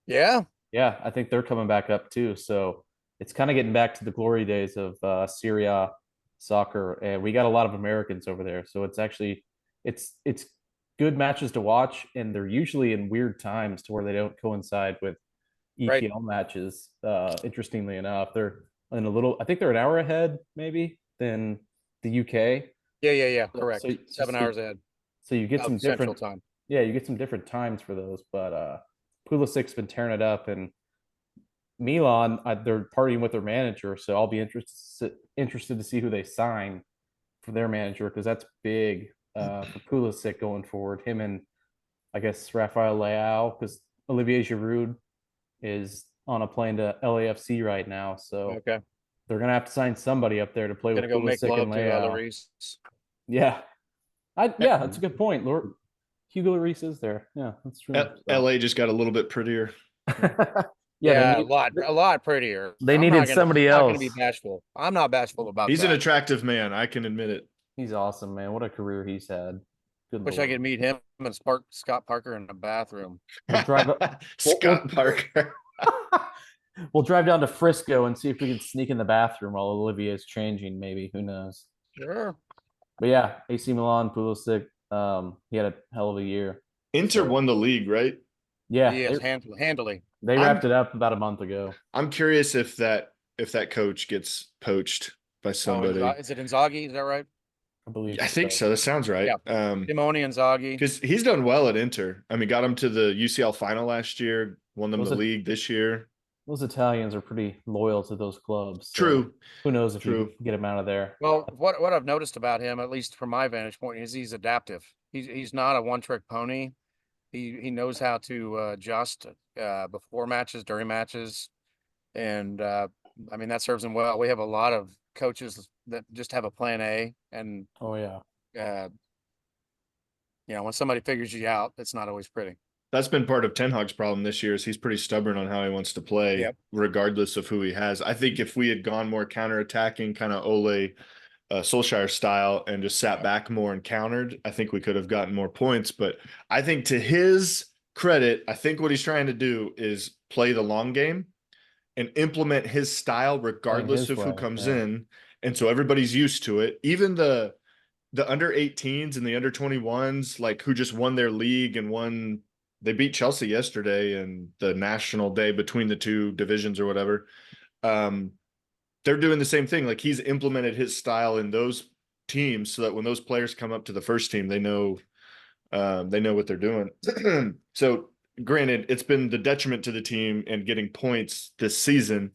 Yeah. Yeah, I think they're coming back up too. So it's kind of getting back to the glory days of Serie A soccer, and we got a lot of Americans over there. So it's good matches to watch, and they're usually in weird times to where they don't coincide with Right. EPL matches. Interestingly enough, they're in a little. I think they're an hour ahead, maybe, than the UK. Yeah, yeah, yeah. So Correct. 7 hours ahead so you get of some Central different. Time. Yeah, you get some different times for those. But Pulisic's been tearing it up, and Milan, they're partying with their manager, so I'll be interested to see who they sign for their manager because that's big for Pulisic going forward. Him and I guess Rafael Leao because Olivier Giroud is on a plane to LAFC right now, so Okay. they're gonna have to sign somebody up there to play Gonna with go make Pulisic and love to Leao. Lloris. Yeah, that's a good point. Lord Hugo Lloris is there. Yeah, that's true. So. LA just got a little bit prettier. Yeah, Yeah, a lot prettier. they I'm needed not gonna somebody I'm not gonna be else. bashful. I'm not bashful about He's an that. attractive man. I can admit it. He's awesome, man. What a career he's had. Good Wish I lord. could meet him and Scott Parker in the bathroom. We'll drive up. Scott Parker. We'll drive down to Frisco and see if we can sneak in the bathroom while Olivia's changing. Maybe who knows? Sure. But yeah, AC Milan, Pulisic. He had a hell of a year. Inter So, won the league, right? yeah, He is handily. they I'm wrapped it up about a month ago. I'm curious if that coach gets poached by Oh, somebody. is it Inzaghi? Is that right? I believe I think so. That sounds right. Yeah. Simone Inzaghi. Because he's done well at Inter. I mean, got him to the UCL final last year, won them Was the it- league this year. Those Italians are pretty loyal to those clubs. So True. who knows if True. you get him out of there? Well, what I've noticed about him, at least from my vantage point, is he's adaptive. He's not a one-trick pony. He knows how to adjust before matches, during matches, and I mean that serves him well. We have a lot of coaches that just have a plan A, and Oh yeah. uh, when somebody figures you out, it's not always pretty. That's been part of Ten Hag's problem this year is he's pretty stubborn on how he wants to play, Yep. regardless of who he has. I think if we had gone more counterattacking, kind of Ole Solskjaer style, and just sat back more and countered, I think we could have gotten more points. But I think to his credit, I think what he's trying to do is play the long game and implement his style regardless of who comes in. And so everybody's used to it. Even the under 18s and the under 21s, like who just won their league and won, they beat Chelsea yesterday and the national day between the two divisions or whatever. They're doing the same thing. Like he's implemented his style in those teams so that when those players come up to the first team, they know what they're doing. So granted, it's been the detriment to the team and getting points this season,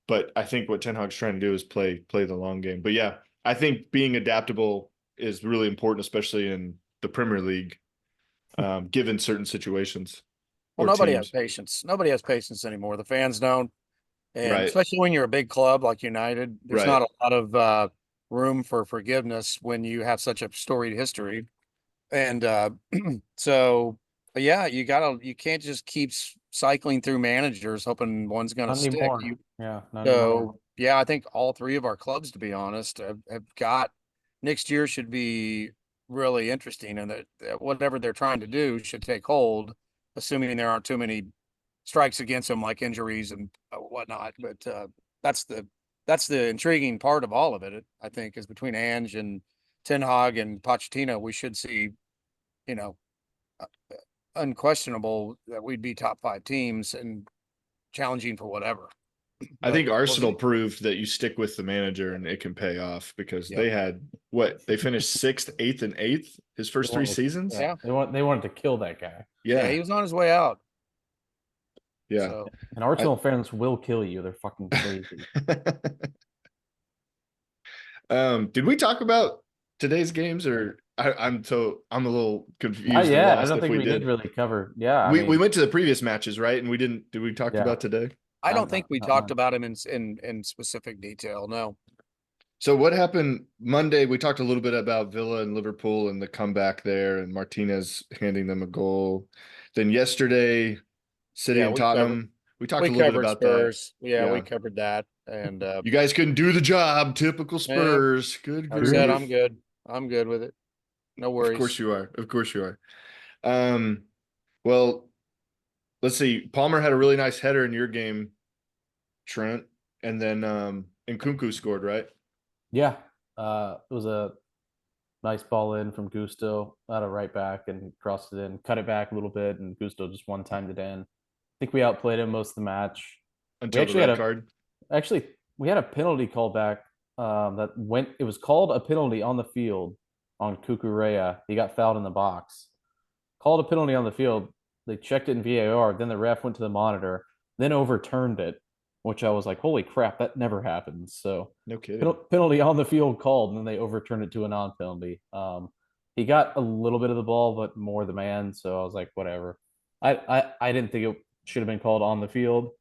but I think what Ten Hag's trying to do is play the long game. But yeah, I think being adaptable is really important, especially in the Premier League, given certain situations. Well, or nobody teams. has patience. Nobody has patience anymore. The fans don't. And Right. especially when you're a big club like United, there's Right. not a lot of room for forgiveness when you have such a storied history. And so, yeah, you can't just keep cycling through managers, hoping one's going to Not stick. anymore. Yeah, not anymore. So yeah, I think all three of our clubs, to be honest, have got next year should be really interesting, and that whatever they're trying to do should take hold, assuming there aren't too many strikes against them like injuries and whatnot. But that's the intriguing part of all of it. I think is between Ange and Ten Hag and Pochettino, we should see, you know, uh, unquestionable that we'd be top five teams and challenging for whatever. I think But we'll Arsenal see. proved that you stick with the manager and it can pay off because Yep. they had what they finished 6th, 8th, and 8th his first three seasons. Yeah. They wanted to kill that guy. Yeah, he was on his way out. Yeah. So And Arsenal fans will kill you. They're fucking crazy. Did we talk about today's games or I'm a little confused. Yeah, I lost don't if think we did really cover. Yeah, I we mean, went to the previous matches, right? And we didn't. Did we talk Yeah. about today? I don't Not- think we not talked much. about him in specific detail. No. So what happened Monday? We talked a little bit about Villa and Liverpool and the comeback there, and Martinez handing them a goal. Then yesterday, City Yeah, and we Tottenham. We talked We a little bit covered about that. Spurs. Yeah, we Yeah. covered that. And You guys couldn't do the job. Typical Spurs. Good like I said, grief. I'm good. I'm good with it. No worries. Of course you are. Of course you are. Well, let's see. Palmer had a really nice header in your game, Trent, and then Nkunku scored, right? Yeah, it was a nice ball in from Gusto out of right back and crossed it in, cut it back a little bit, and Gusto just one timed it in. I think we outplayed him most of the match. Until the red card. We had a penalty called back that went. It was called a penalty on the field on Cucurella. He got fouled in the box. Called a penalty on the field. They checked it in VAR. Then the ref went to the monitor, then overturned it, which I was like, "Holy crap, that never happens." So No kidding. penalty on the field called, and then they overturned it to a non-penalty. He got a little bit of the ball, but more the man. So I was like, whatever. I didn't think it should have been called on the field,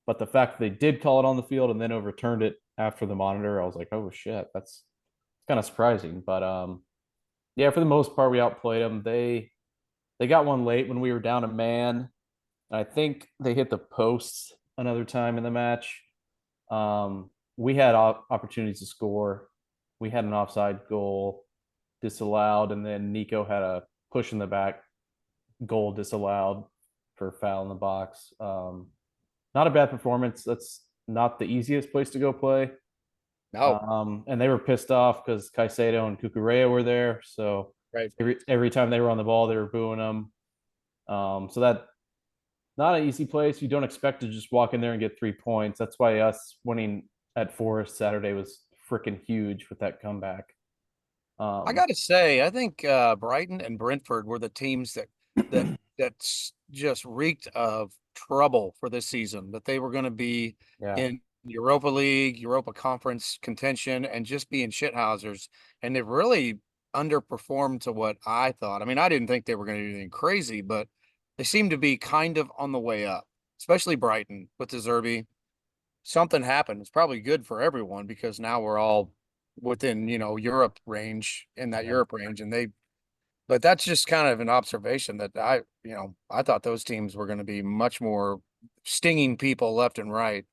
but the fact that they did call it on the field and then overturned it after the monitor, I was like, oh shit, that's kind of surprising. But yeah, for the most part, we outplayed them. They got one late when we were down a man. I think they hit the posts another time in the match. We had opportunities to score. We had an offside goal disallowed, and then Nico had a push in the back goal disallowed for foul in the box. Not a bad performance. That's not the easiest place to go play. No. And they were pissed off because Caicedo and Cucurella were there. So Right. every time they were on the ball, they were booing them. So that not an easy place. You don't expect to just walk in there and get 3 points. That's why us winning at Forest Saturday was freaking huge with that comeback. I got to say, I think Brighton and Brentford were the teams that's just reeked of trouble for this season. That they were going to be in Europa League, Europa Conference contention, and just being shithousers. And they've really underperformed to what I thought. I mean, I didn't think they were going to do anything crazy, but they seem to be kind of on the way up, especially Brighton with the Zerbi. Something happened. It's probably good for everyone because now we're all within, Europe range in that Europe range. But that's just kind of an observation that I thought those teams were going to be much more stinging people left and right.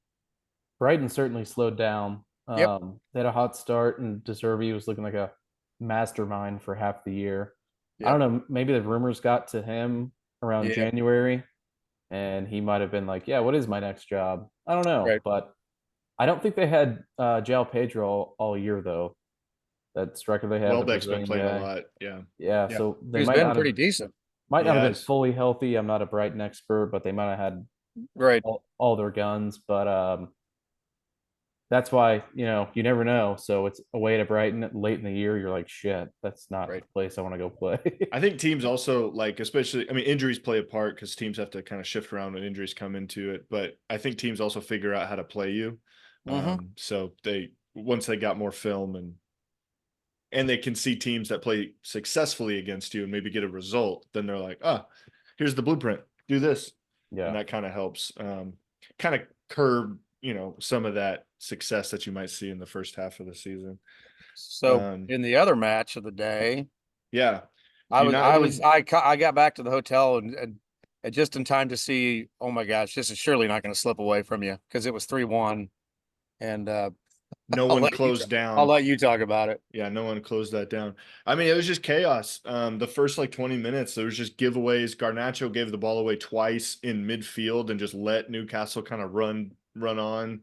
Brighton certainly slowed down. Yep. They had a hot start, and De Zerbi was looking like a mastermind for half the year. I Yep. don't know. Maybe the rumors got to him around Yeah. January, and he might have been like, "Yeah, what is my next job?" I don't know, Right. but I don't think they had João Pedro all year though. That striker they had, the Welbeck's been Brazilian playing guy. a lot. Yeah. Yeah, so they He's might been not pretty have decent. been Yes. fully healthy. I'm not a Brighton expert, but they might have had Right. all their guns. But that's why you never know. So it's away to Brighton late in the year. You're like, shit, that's not Right. the place I want to go play. I think teams also especially, I mean, injuries play a part because teams have to kind of shift around when injuries come into it. But I think teams also figure out how to play you. So once they got more film and they can see teams that play successfully against you and maybe get a result, then they're like, here's the blueprint, do this. Yeah. And that kind of helps kind of curb, some of that success that you might see in the first half of the season. So in the other match of the day, Yeah. I got back to the hotel and just in time to see, oh my gosh, this is surely not going to slip away from you because it was 3-1. And No I'll one let you closed I'll down. let you talk about it. Yeah, no one closed that down. I mean, it was just chaos. The first like 20 minutes, there was just giveaways. Garnacho gave the ball away twice in midfield and just let Newcastle kind of run on.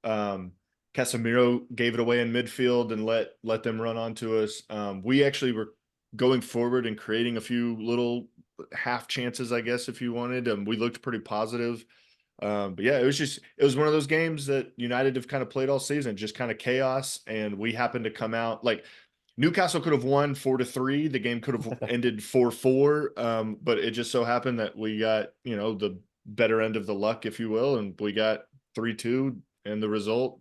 Um, Casemiro gave it away in midfield and let them run onto us. We actually were going forward and creating a few little half chances, I guess, if you wanted. We looked pretty positive. But yeah, it was one of those games that United have kind of played all season, just kind of chaos, and we happened to come out like Newcastle could have won 4-3. The game could have ended 4-4. But it just so happened that we got, the better end of the luck, if you will, and we got 3-2 and the result.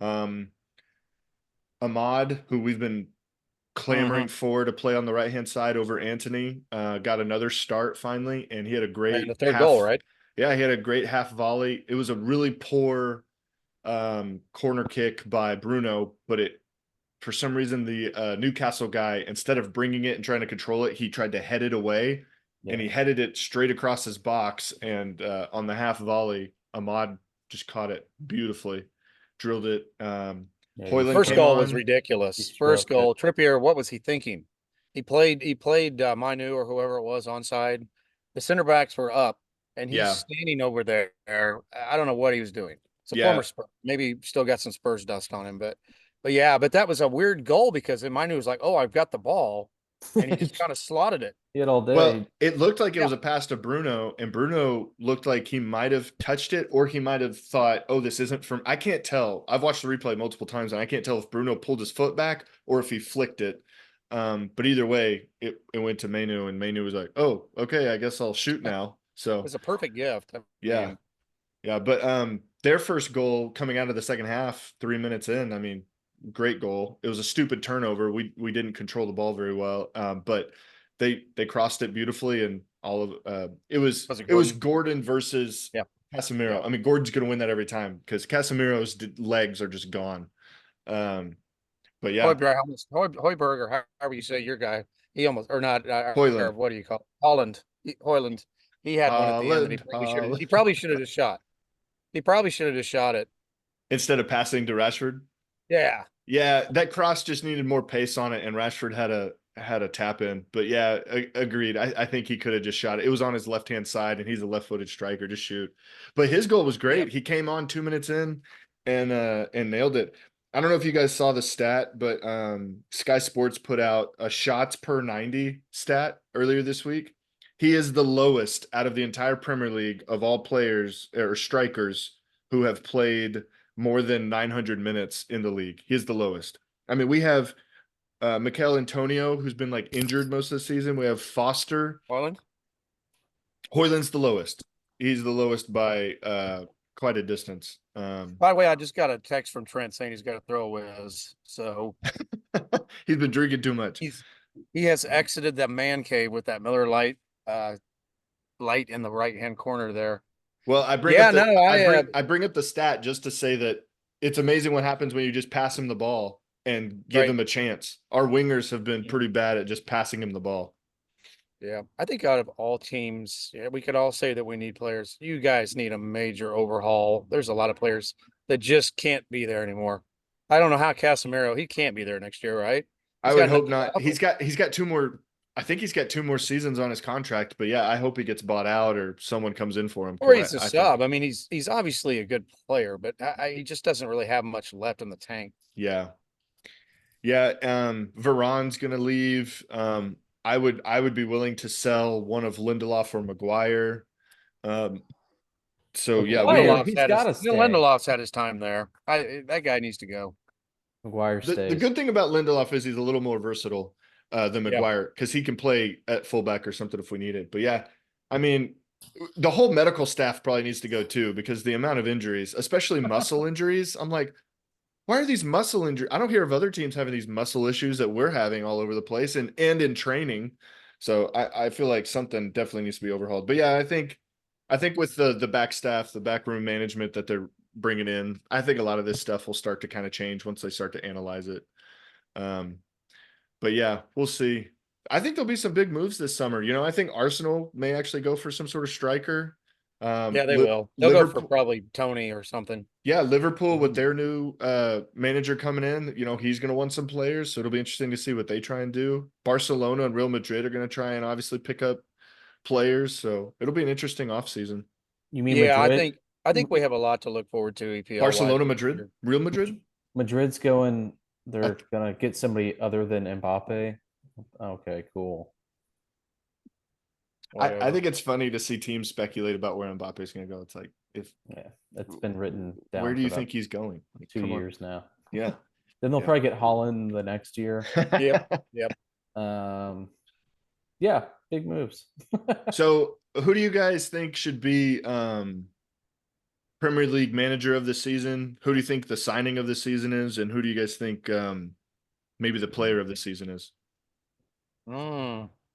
Ahmad, who we've been clamoring for to play on the right hand side over Anthony, got another start finally, and he had a And the great third goal, half. right? Yeah, he had a great half volley. It was a really poor corner kick by Bruno, but it for some reason the Newcastle guy, instead of bringing it and trying to control it, he tried to head it away, and he headed it straight across his box. And on the half volley, Ahmad just caught it beautifully, drilled it. Hoyland First came goal was on. ridiculous. He First stroked it. goal, Trippier. What was he thinking? He played Manu or whoever it was onside. The center backs were up, and he's Yeah, standing over there. I don't know what he was doing. It's a yeah. former Spur. Maybe still got some Spurs dust on him, but yeah, but that was a weird goal because Manu was like, "Oh, I've got the ball," and he just kind of slotted it. He had all Well, day. it looked like it Yeah, was a pass to Bruno, and Bruno looked like he might have touched it, or he might have thought, "Oh, this isn't from." I can't tell. I've watched the replay multiple times, and I can't tell if Bruno pulled his foot back or if he flicked it. But either way, it went to Manu, and Manu was like, "Oh, okay, I guess I'll shoot now." it So was a perfect gift. I yeah, mean, yeah. But their first goal coming out of the second half, 3 minutes in, I mean, great goal. It was a stupid turnover. We didn't control the ball very well, but they crossed it beautifully, and all of was it it was Gordon? Gordon versus Yeah, yeah. Casemiro. I mean, Gordon's going to win that every time because Casemiro's legs are just gone. Um, but yeah, Hoiberg, or however you say your guy, he almost or not, or Hoyland, what do you call it? Hoyland. He had one at the end that Holland, he Holland. probably should have just shot. He probably should have just shot it. Instead of passing to Rashford. Yeah, Yeah, that cross just needed more pace on it, and Rashford had a tap in. But yeah, agreed. I think he could have just shot it. It was on his left hand side, and he's a left footed striker. Just shoot. But his goal was yep. great. He came on 2 minutes in, and nailed it. I don't know if you guys saw the stat, but Sky Sports put out a shots per 90 stat earlier this week. He is the lowest out of the entire Premier League of all players or strikers who have played more than 900 minutes in the league. He's the lowest. I mean, we have Mikel Antonio, who's been like injured most of the season. We have Foster. Hoyland. Hoyland's the lowest. He's the lowest by quite a distance. By the way, I just got a text from Trent saying he's got to throw a whiz. So He's been drinking too much. he has exited that man cave with that Miller light in the right hand corner there. Well, I bring up Yeah, no, the I bring up the stat just to say that it's amazing what happens when you just pass him the ball and give right. him a chance. Our wingers have been pretty bad at just passing him the ball. Yeah, I think out of all teams, yeah, we could all say that we need players. You guys need a major overhaul. There's a lot of players that just can't be there anymore. I don't know how Casemiro, he can't be there next year, right? I He's would got hope another not. job, He's got two more. I think he's got 2 more seasons on his contract. But yeah, I hope he gets bought out or someone comes in for him or because he's a I think sub. I mean, he's obviously a good player, but he just doesn't really have much left in the tank. yeah, yeah. Varane's gonna leave. I would be willing to sell one of Lindelof or Maguire. Um, so yeah, we Maguire, he's got to stay. Lindelof's had his time there. That guy needs to go. Maguire the stays. good thing about Lindelof is he's a little more versatile than Yeah, Maguire because he can play at fullback or something if we need it. But yeah, I mean, the whole medical staff probably needs to go too because the amount of injuries, especially muscle injuries, I'm like, why are these muscle injuries? I don't hear of other teams having these muscle issues that we're having all over the place and in training. So I feel like something definitely needs to be overhauled. But yeah, I think with the back staff, the backroom management that they're bringing in, I think a lot of this stuff will start to kind of change once they start to analyze it. Um, but yeah, we'll see. I think there'll be some big moves this summer. You know, I think Arsenal may actually go for some sort of striker. Yeah, they will. They'll go for Liverpool, probably Tony or something. yeah, Liverpool with Mhm. their new manager coming in, you know, he's going to want some players, so it'll be interesting to see what they try and do. Barcelona and Real Madrid are going to try and obviously pick up players, so it'll be an interesting offseason. You mean Yeah, Madrid? I think we have a lot to look forward to EPL wise Barcelona, this Madrid, year. Real Madrid. Madrid's going. They're gonna get somebody other than Mbappe. Okay, cool. I Whatever. think it's funny to see teams speculate about where Mbappe's going to go. It's like, if Yeah, it's been written where down do for you about think he's going? Like, 2 years now. Yeah. Then they'll Yeah. probably get Holland the next year. Yep. Yep. Um, yeah, big moves. So, who do you guys think should be Premier League manager of the season? Who do you think the signing of the season is, and who do you guys think maybe the player of the season is?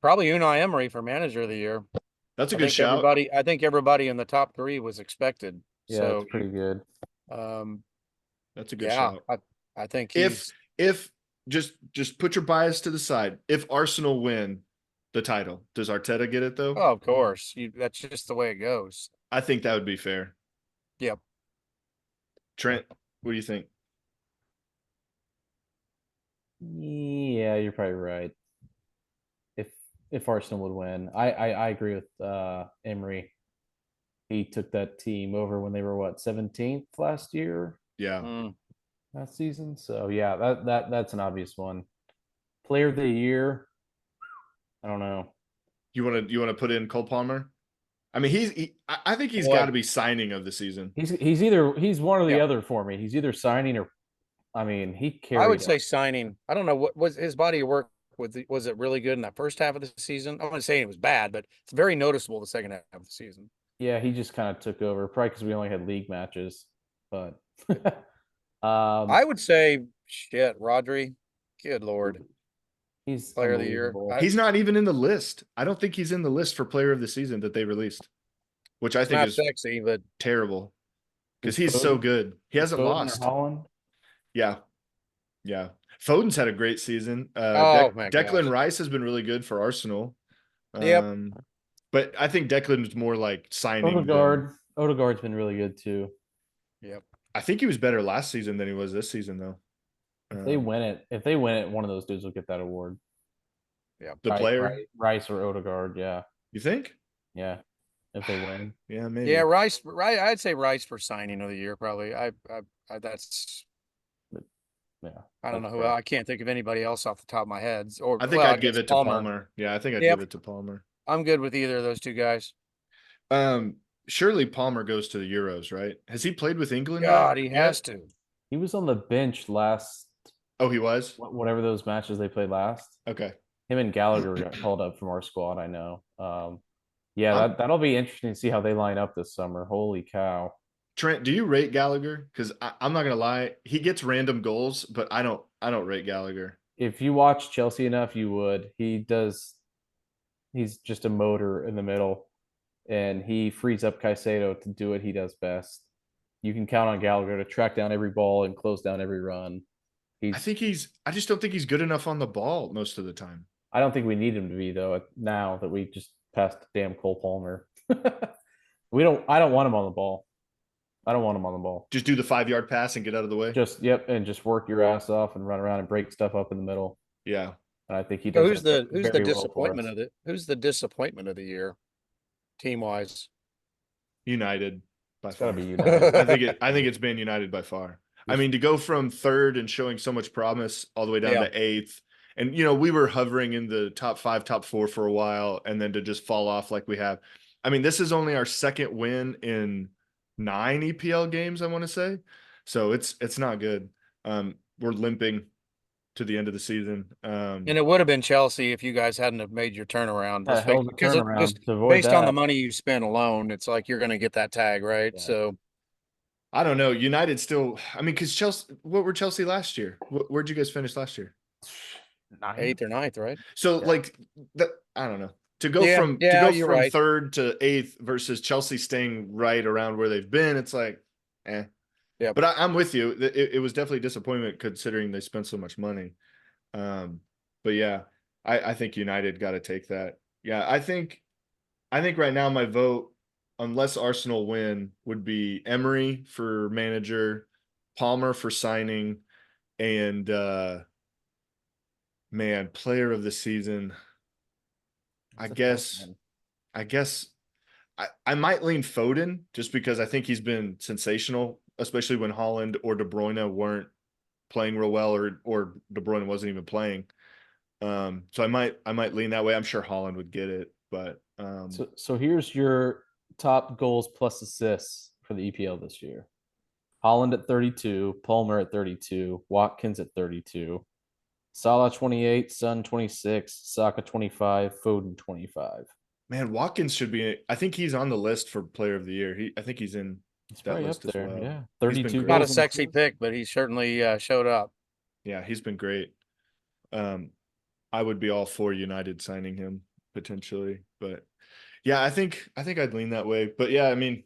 Probably Unai Emery for manager of the year. That's a good shout. I think everybody in the top three was expected. Yeah, it's So, pretty good. um, That's a good yeah, shout. I think If he's. if just put your bias to the side. If Arsenal win the title, does Arteta get it though? Oh, of course. That's just the way it goes. I think that would be fair. Yep. Trent, what do you think? Yeah, you're probably right. If if Arsenal would win, I agree with Emery. He took that team over when they were what 17th last year, Yeah. Mm. last season. So yeah, that's an obvious one. Player of the year, I don't know. You want to put in Cole Palmer? I mean, I think he's got Boy, to be signing of the season. He's one or the Yep. other for me. He's either signing or, I mean, he I would carried say us. signing. I don't know what was his body of work. Was it really good in that first half of the season? I'm not saying it was bad, but it's very noticeable the second half of the season. Yeah, he just kind of took over, probably because we only had league matches. But I would say shit, Rodri. Good Lord. he's Player of the year. unbelievable. He's not even in the list. I don't think he's in the list for player of the season that they released, which I It's think not is sexy, but terrible because Is he's so Foden, good. He is hasn't Foden or lost. Holland? Yeah. Yeah. Foden's had a great season. oh my Declan gosh. Rice has been really good for Arsenal. Yep. But I think Declan's more like signing than Odegaard's been really good too. Yep. I think he was better last season than he was this season though. If they win it, one of those dudes will get that award. Yep. The player, Rice or Odegaard. Yeah, you think? yeah. If they win, Yeah, maybe. Yeah, Rice. I'd say Rice for signing of the year, probably. That's. yeah. I don't That's know who. fair. I can't think of anybody else off the top of my head. Or I think well, I I'd give guess it to Palmer. Palmer. Yeah, I think I'd give Yep. it to Palmer. I'm good with either of those two guys. Surely Palmer goes to the Euros, right? Has he played with England God, he has yet? to. He was on the bench last, Oh, he was? whatever those matches they played last. Okay. Him and Gallagher got called up from our squad. I know. Yeah, I'm- that'll be interesting to see how they line up this summer. Holy cow! Trent, do you rate Gallagher? Because I'm not gonna lie, he gets random goals, but I don't rate Gallagher. If you watch Chelsea enough, you would. He does. He's just a motor in the middle, and he frees up Caicedo to do what he does best. You can count on Gallagher to track down every ball and close down every run. I just don't think he's good enough on the ball most of the time. I don't think we need him to be though. Now that we just passed damn Cole Palmer, we don't. I don't want him on the ball. I don't want him on the ball. Just do the 5-yard pass and get out of the way. And just work your ass off and run around and break stuff up in the middle. Yeah. And I think he So does who's the very well for disappointment us. of it? Who's the disappointment of the year, team wise? United by It's got to far. be United. I think it's been United by far. I mean, to go from third and showing so much promise all the way down Yeah. to eighth, and you know, we were hovering in the top 5, top 4 for a while, and then to just fall off like we have. I mean, this is only our second win in 9 EPL games, I want to say. So it's not good. We're limping to the end of the season. And it would have been Chelsea if you guys hadn't have made your turnaround. Had a hell of a Because turnaround just to avoid based on the that. money you spent alone, it's like you're going to get that tag, right? Yeah. So I don't know. United still, I mean, because Chelsea, what were Chelsea last year? Where'd you guys finish last year? 8th or 9th, right? So Yeah. like that, I don't know. To go Yeah, from you're right. 3rd to 8th versus Chelsea staying right around where they've been, it's like, eh. Yep. But I'm with you. It was definitely a disappointment considering they spent so much money. But yeah, I think United got to take that. Yeah, I think right now my vote, unless Arsenal win, would be Emery for manager, Palmer for signing, and man, player of the season. I That's a tough guess one. I guess I might lean Foden just because I think he's been sensational, especially when Holland or De Bruyne weren't playing real well, or De Bruyne wasn't even playing. So I might lean that way. I'm sure Holland would get it, but So here's your top goals plus assists for the EPL this year. Holland at 32, Palmer at 32, Watkins at 32, Salah 28, Son 26, Saka 25, Foden 25. man, Watkins should be. I think he's on the list for Player of the Year. I think he's in He's that probably up list as there. well. Yeah. He's been 32 great. Not a goals. sexy pick, but he certainly showed up. Yeah, he's been great. Um, I would be all for United signing him potentially, but yeah, I think I'd lean that way. But yeah, I mean,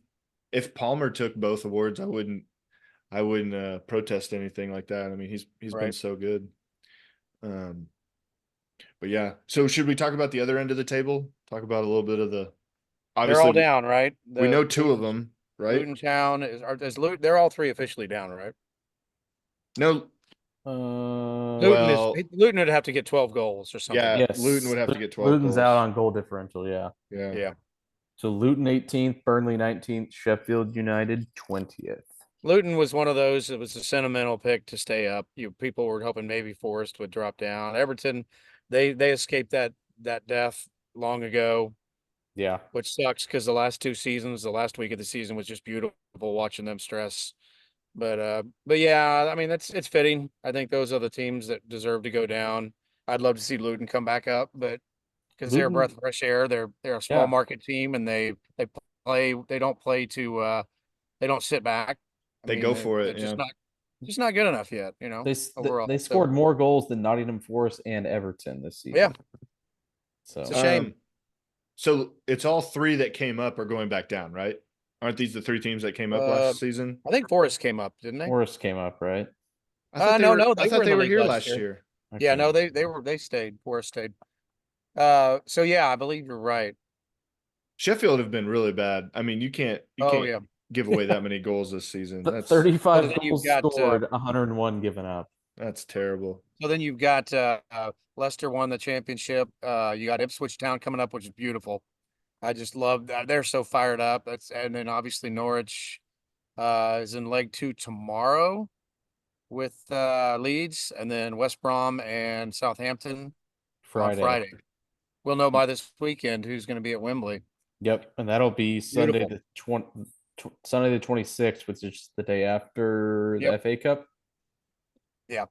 if Palmer took both awards, I wouldn't protest anything like that. I mean, he's been Right. so good. Um, but yeah, so should we talk about the other end of the table? Talk about a little bit of the They're all obviously down, right? we The know two of them, right? Luton Town is Luton. They're all three officially down, right? No, Luton is well, Luton would have to get 12 goals or something yeah, like Luton yes. would have to get 12 Luton's out goals. on goal differential. Yeah. Yeah. that. Yeah. So Luton 18th, Burnley 19th, Sheffield United 20th. Luton was one of those. It was a sentimental pick to stay up. People were hoping maybe Forest would drop down. Everton, they escaped that death long ago, Yeah. which sucks because the last two seasons, the last week of the season was just beautiful watching them stress. But yeah, I mean it's fitting. I think those are the teams that deserve to go down. I'd love to see Luton come back up, but because they're a breath Luton, of fresh air, they're a small yeah. market team and they don't play to they don't sit back. I They mean, go for they're it, yeah. just not good enough yet, overall. They So scored more goals than Nottingham Forest and Everton this yeah, season. it's a So shame. So it's all three that came up are going back down, right? Aren't these the three teams that came up Uh, last season? I think Forest came up, didn't they? Forest came up, right? No, I they were thought in they the were league here last last year. year. Yeah, Okay. no, they stayed. Forest stayed. So yeah, I believe you're right. Sheffield have been really bad. I mean, you Oh can't yeah. give away that many goals this season. Th- That's 35 Then you've goals got scored, 101 given up. that's terrible. Leicester won the championship. You got Ipswich Town coming up, which is beautiful. I just love that. They're so fired up. And then obviously Norwich is in leg two tomorrow with Leeds, and then West Brom and Southampton on Friday. Friday. We'll know by this weekend who's going to be at Wembley. Yep, and that'll be Sunday Beautiful. Sunday the 26th, which is the day after the Yep. FA Cup. Yeah.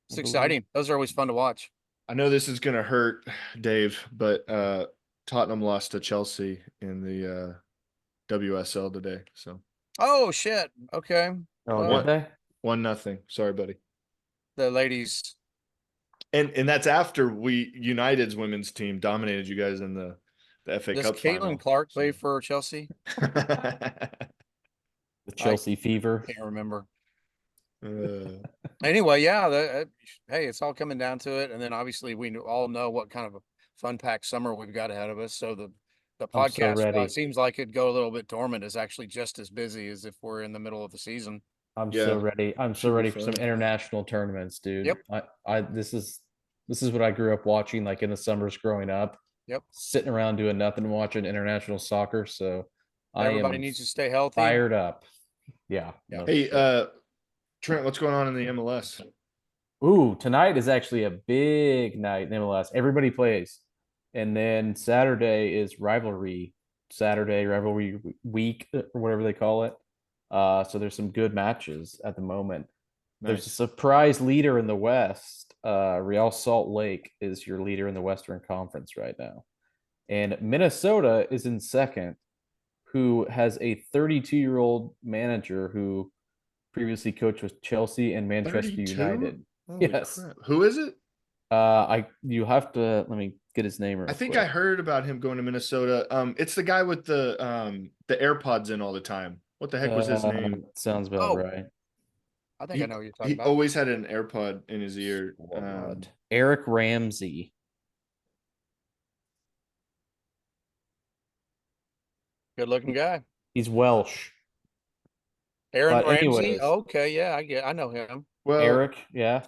It's I believe. exciting. Those are always fun to watch. I know this is gonna hurt, Dave, but Tottenham lost to Chelsea in the WSL today. So Oh shit. Okay. Oh, Well, did they? 1-0. Sorry, buddy. the ladies. And that's after United's women's team dominated you guys in the FA Does Cup Caitlin final. Clark play for Chelsea? The I Chelsea fever. can't remember. Uh, Anyway, yeah. Hey, it's all coming down to it, and then obviously all know what kind of a fun-packed summer we've got ahead of us. So the I'm so podcast, while ready. it seems like it'd go a little bit dormant, is actually just as busy as if we're in the middle of the season. I'm Yeah. so ready. I'm so Should be ready for some fun. international tournaments, dude. Yep. This is what I grew up watching, like in the summers growing up. Yep. Sitting around doing nothing, watching international soccer. So I Everybody am needs to stay healthy. fired up. Yeah. Yeah. no Hey, shit. Trent, what's going on in the MLS? Ooh, tonight is actually a big night in MLS. Everybody plays. And then Saturday is Saturday rivalry week or whatever they call it. So there's some good matches at the moment. There's a Nice. surprise leader in the West. Real Salt Lake is your leader in the Western Conference right now. And Minnesota is in second, who has a 32-year-old manager who previously coached with Chelsea and Manchester 32? United. Holy Yes. crap. Who is it? You have to let me get his name real I think quick. I heard about him going to Minnesota. It's the guy with the AirPods in all the time. What the heck was his name? Sounds about Oh, right. I think I know what you're talking He about. always had an AirPod in his ear. Squad. Eric Ramsey. Good looking guy. He's Welsh. Aaron But Ramsey. anyways, Okay, yeah, I know him. Well, Eric, yeah.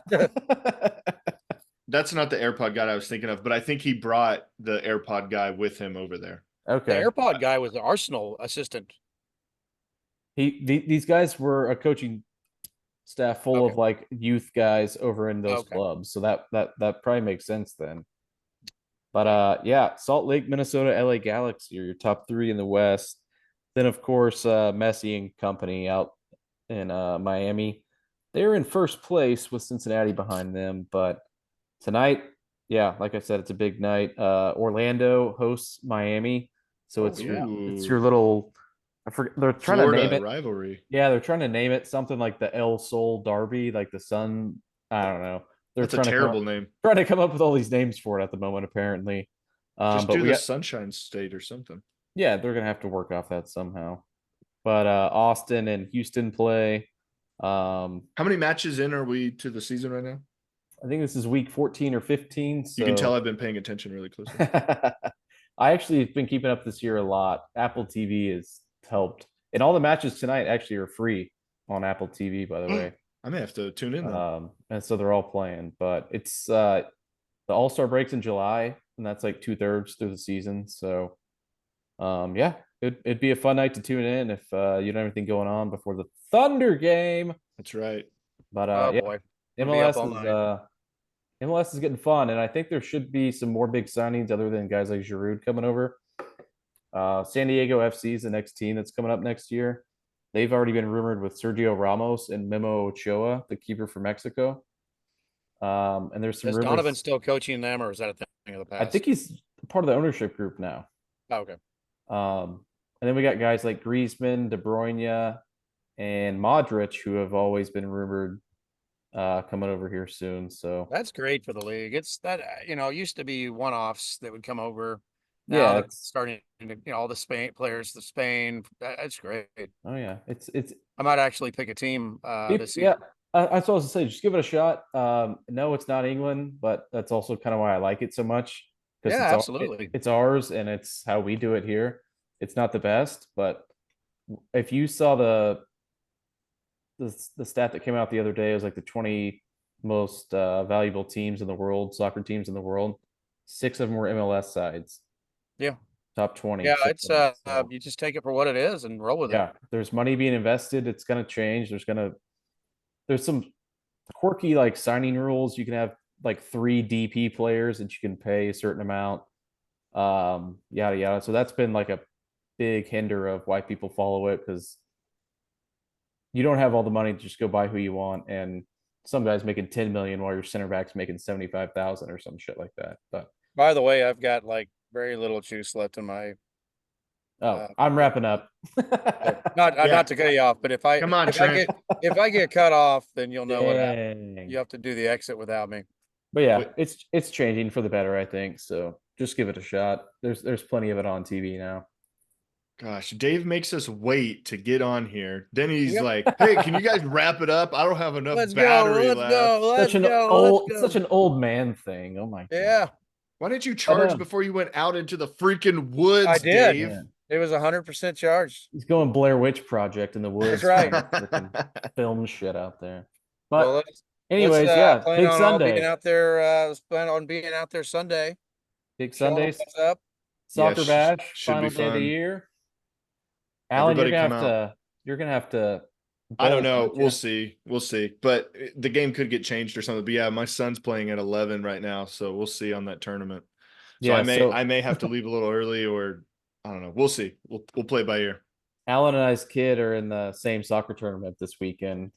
that's not the AirPod guy I was thinking of, but I think he brought the AirPod guy with him over there. The Okay. AirPod guy was the Arsenal assistant. These guys were a coaching staff full of Okay. like youth guys over in those Okay. clubs. So that probably makes sense then. But Yeah. yeah, Salt Lake, Minnesota, LA Galaxy are your top three in the West. Then of course Messi and company out in Miami. They're in first place with Cincinnati behind them. But tonight, yeah, like I said, it's a big night. Orlando hosts Miami. So Oh, it's yeah. your little I forget they're trying to name Florida it. rivalry. Yeah, they're trying to name it something like the El Sol Derby, like the sun. I don't know. They're That's a trying terrible name. to come up with all these names for it at the moment, apparently. Just But do we the got Sunshine State or something. yeah, they're gonna have to work off that somehow. But Austin and Houston play. How many matches in are we to the season right now? I think this is week 14 or 15. You can tell So I've been paying attention really closely. I actually have been keeping up this year a lot. Apple TV has helped. And all the matches tonight actually are free on Apple TV, by the way. I may have to tune in then. And so they're all playing, but it's the All-Star breaks in July, and that's like 2/3 through the season. So yeah, it'd be a fun night to tune in if you don't have anything going on before the Thunder game. That's right. But Oh yeah, boy. Gonna be up MLS all is night. MLS is getting fun, and I think there should be some more big signings other than guys like Giroud coming over. San Diego FC is the next team that's coming up next year. They've already been rumored with Sergio Ramos and Memo Ochoa, the keeper for Mexico. And there's some Is Donovan rumors. still coaching them, or is that a thing of the I past? think he's part of the ownership group now. Oh, okay. And then we got guys like Griezmann, De Bruyne, and Modric, who have always been rumored coming over here soon. So That's great for the league. It's that it used to be one-offs that would come over. Now yeah, they're it's starting to, all the Spain players, the Spain. That's great. oh yeah, it's I might actually pick a team this yeah. season. That's what I was to say. Just give it a shot. No, it's not England, but that's also kind of why I like it so much because Yeah, absolutely. it's ours and it's how we do it here. It's not the best, but if you saw the stat that came out the other day, it was like the 20 most valuable teams in the world, soccer teams in the world. 6 of them were MLS sides. Yeah. Top 20. Yeah, 6 it's of them. So, you just take it for what it is and roll with it. yeah, there's money being invested. It's gonna change. There's some quirky like signing rules. You can have like 3 DP players that you can pay a certain amount. Yada yada. So that's been like a big hinder of why people follow it because you don't have all the money to just go buy who you want, and some guys making 10 million while your center back's making 75,000 or some shit like that. But By the way, I've got like very little juice left in my. I'm wrapping up. Not to cut you off, but if I Come on, if I Trent. get cut off, then you'll know what happened. Dang. You have to do the exit without me. But yeah, Wait. it's changing for the better, I think. So just give it a shot. There's plenty of it on TV now. Gosh, Dave makes us wait to get on here. Then he's Yep. like, "Hey, can you guys wrap it up? I don't have enough Let's battery go. Let's left." go. Let's Such an go. old Let's such go. an old man thing. Oh my god. Yeah, Why didn't you charge before you went out into the freaking woods, I did. Dave? Yeah. it was 100% charged. He's going Blair Witch Project in the woods. right. trying to film shit out there. Well, But let's anyways, yeah, plan big on all being Sunday. out there. Let's plan on being out there Sunday. Big Showing Sundays. what's up. Soccer Yeah, bash, should be final day of the fun. year. Allan, Everybody come out. you're gonna have to I don't bolt, know. aren't We'll ya? see. We'll see. But the game could get changed or something. But yeah, my son's playing at 11 right now, so we'll see on that tournament. So Yeah, I may have to leave a little early, or I don't know. We'll see. We'll play by ear. Allan and I's kid are in the same soccer tournament this weekend.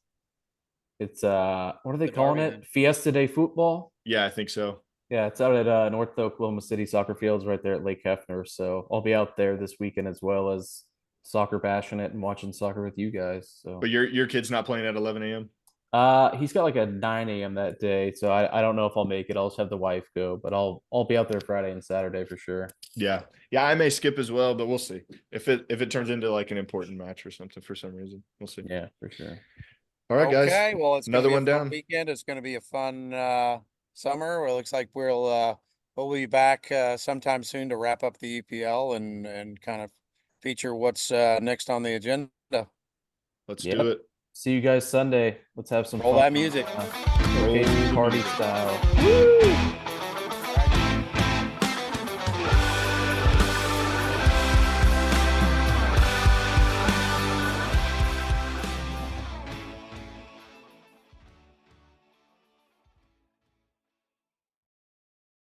It's what are they The calling Derby it? then. Fiesta de Football. Yeah, I think so. Yeah, it's out at North Oklahoma City Soccer Fields right there at Lake Hefner. So I'll be out there this weekend as well as soccer bashing it and watching soccer with you guys. So But your kid's not playing at 11 a.m. he's got like a 9 a.m. that day. So I don't know if I'll make it. I'll just have the wife go, but I'll be out there Friday and Saturday for sure. Yeah, I may skip as well, but we'll see if it turns into like an important match or something for some reason. We'll see. Yeah, for sure. All right, guys. Okay, well, it's Another gonna be one a fun down. weekend. It's going to be a fun summer. Well, it looks like we'll be back sometime soon to wrap up the EPL and kind of feature what's next on the agenda. Let's Yep. do it. See you guys Sunday. Let's have some Roll fun. that music. Vacation Roll the party music. style. Woo!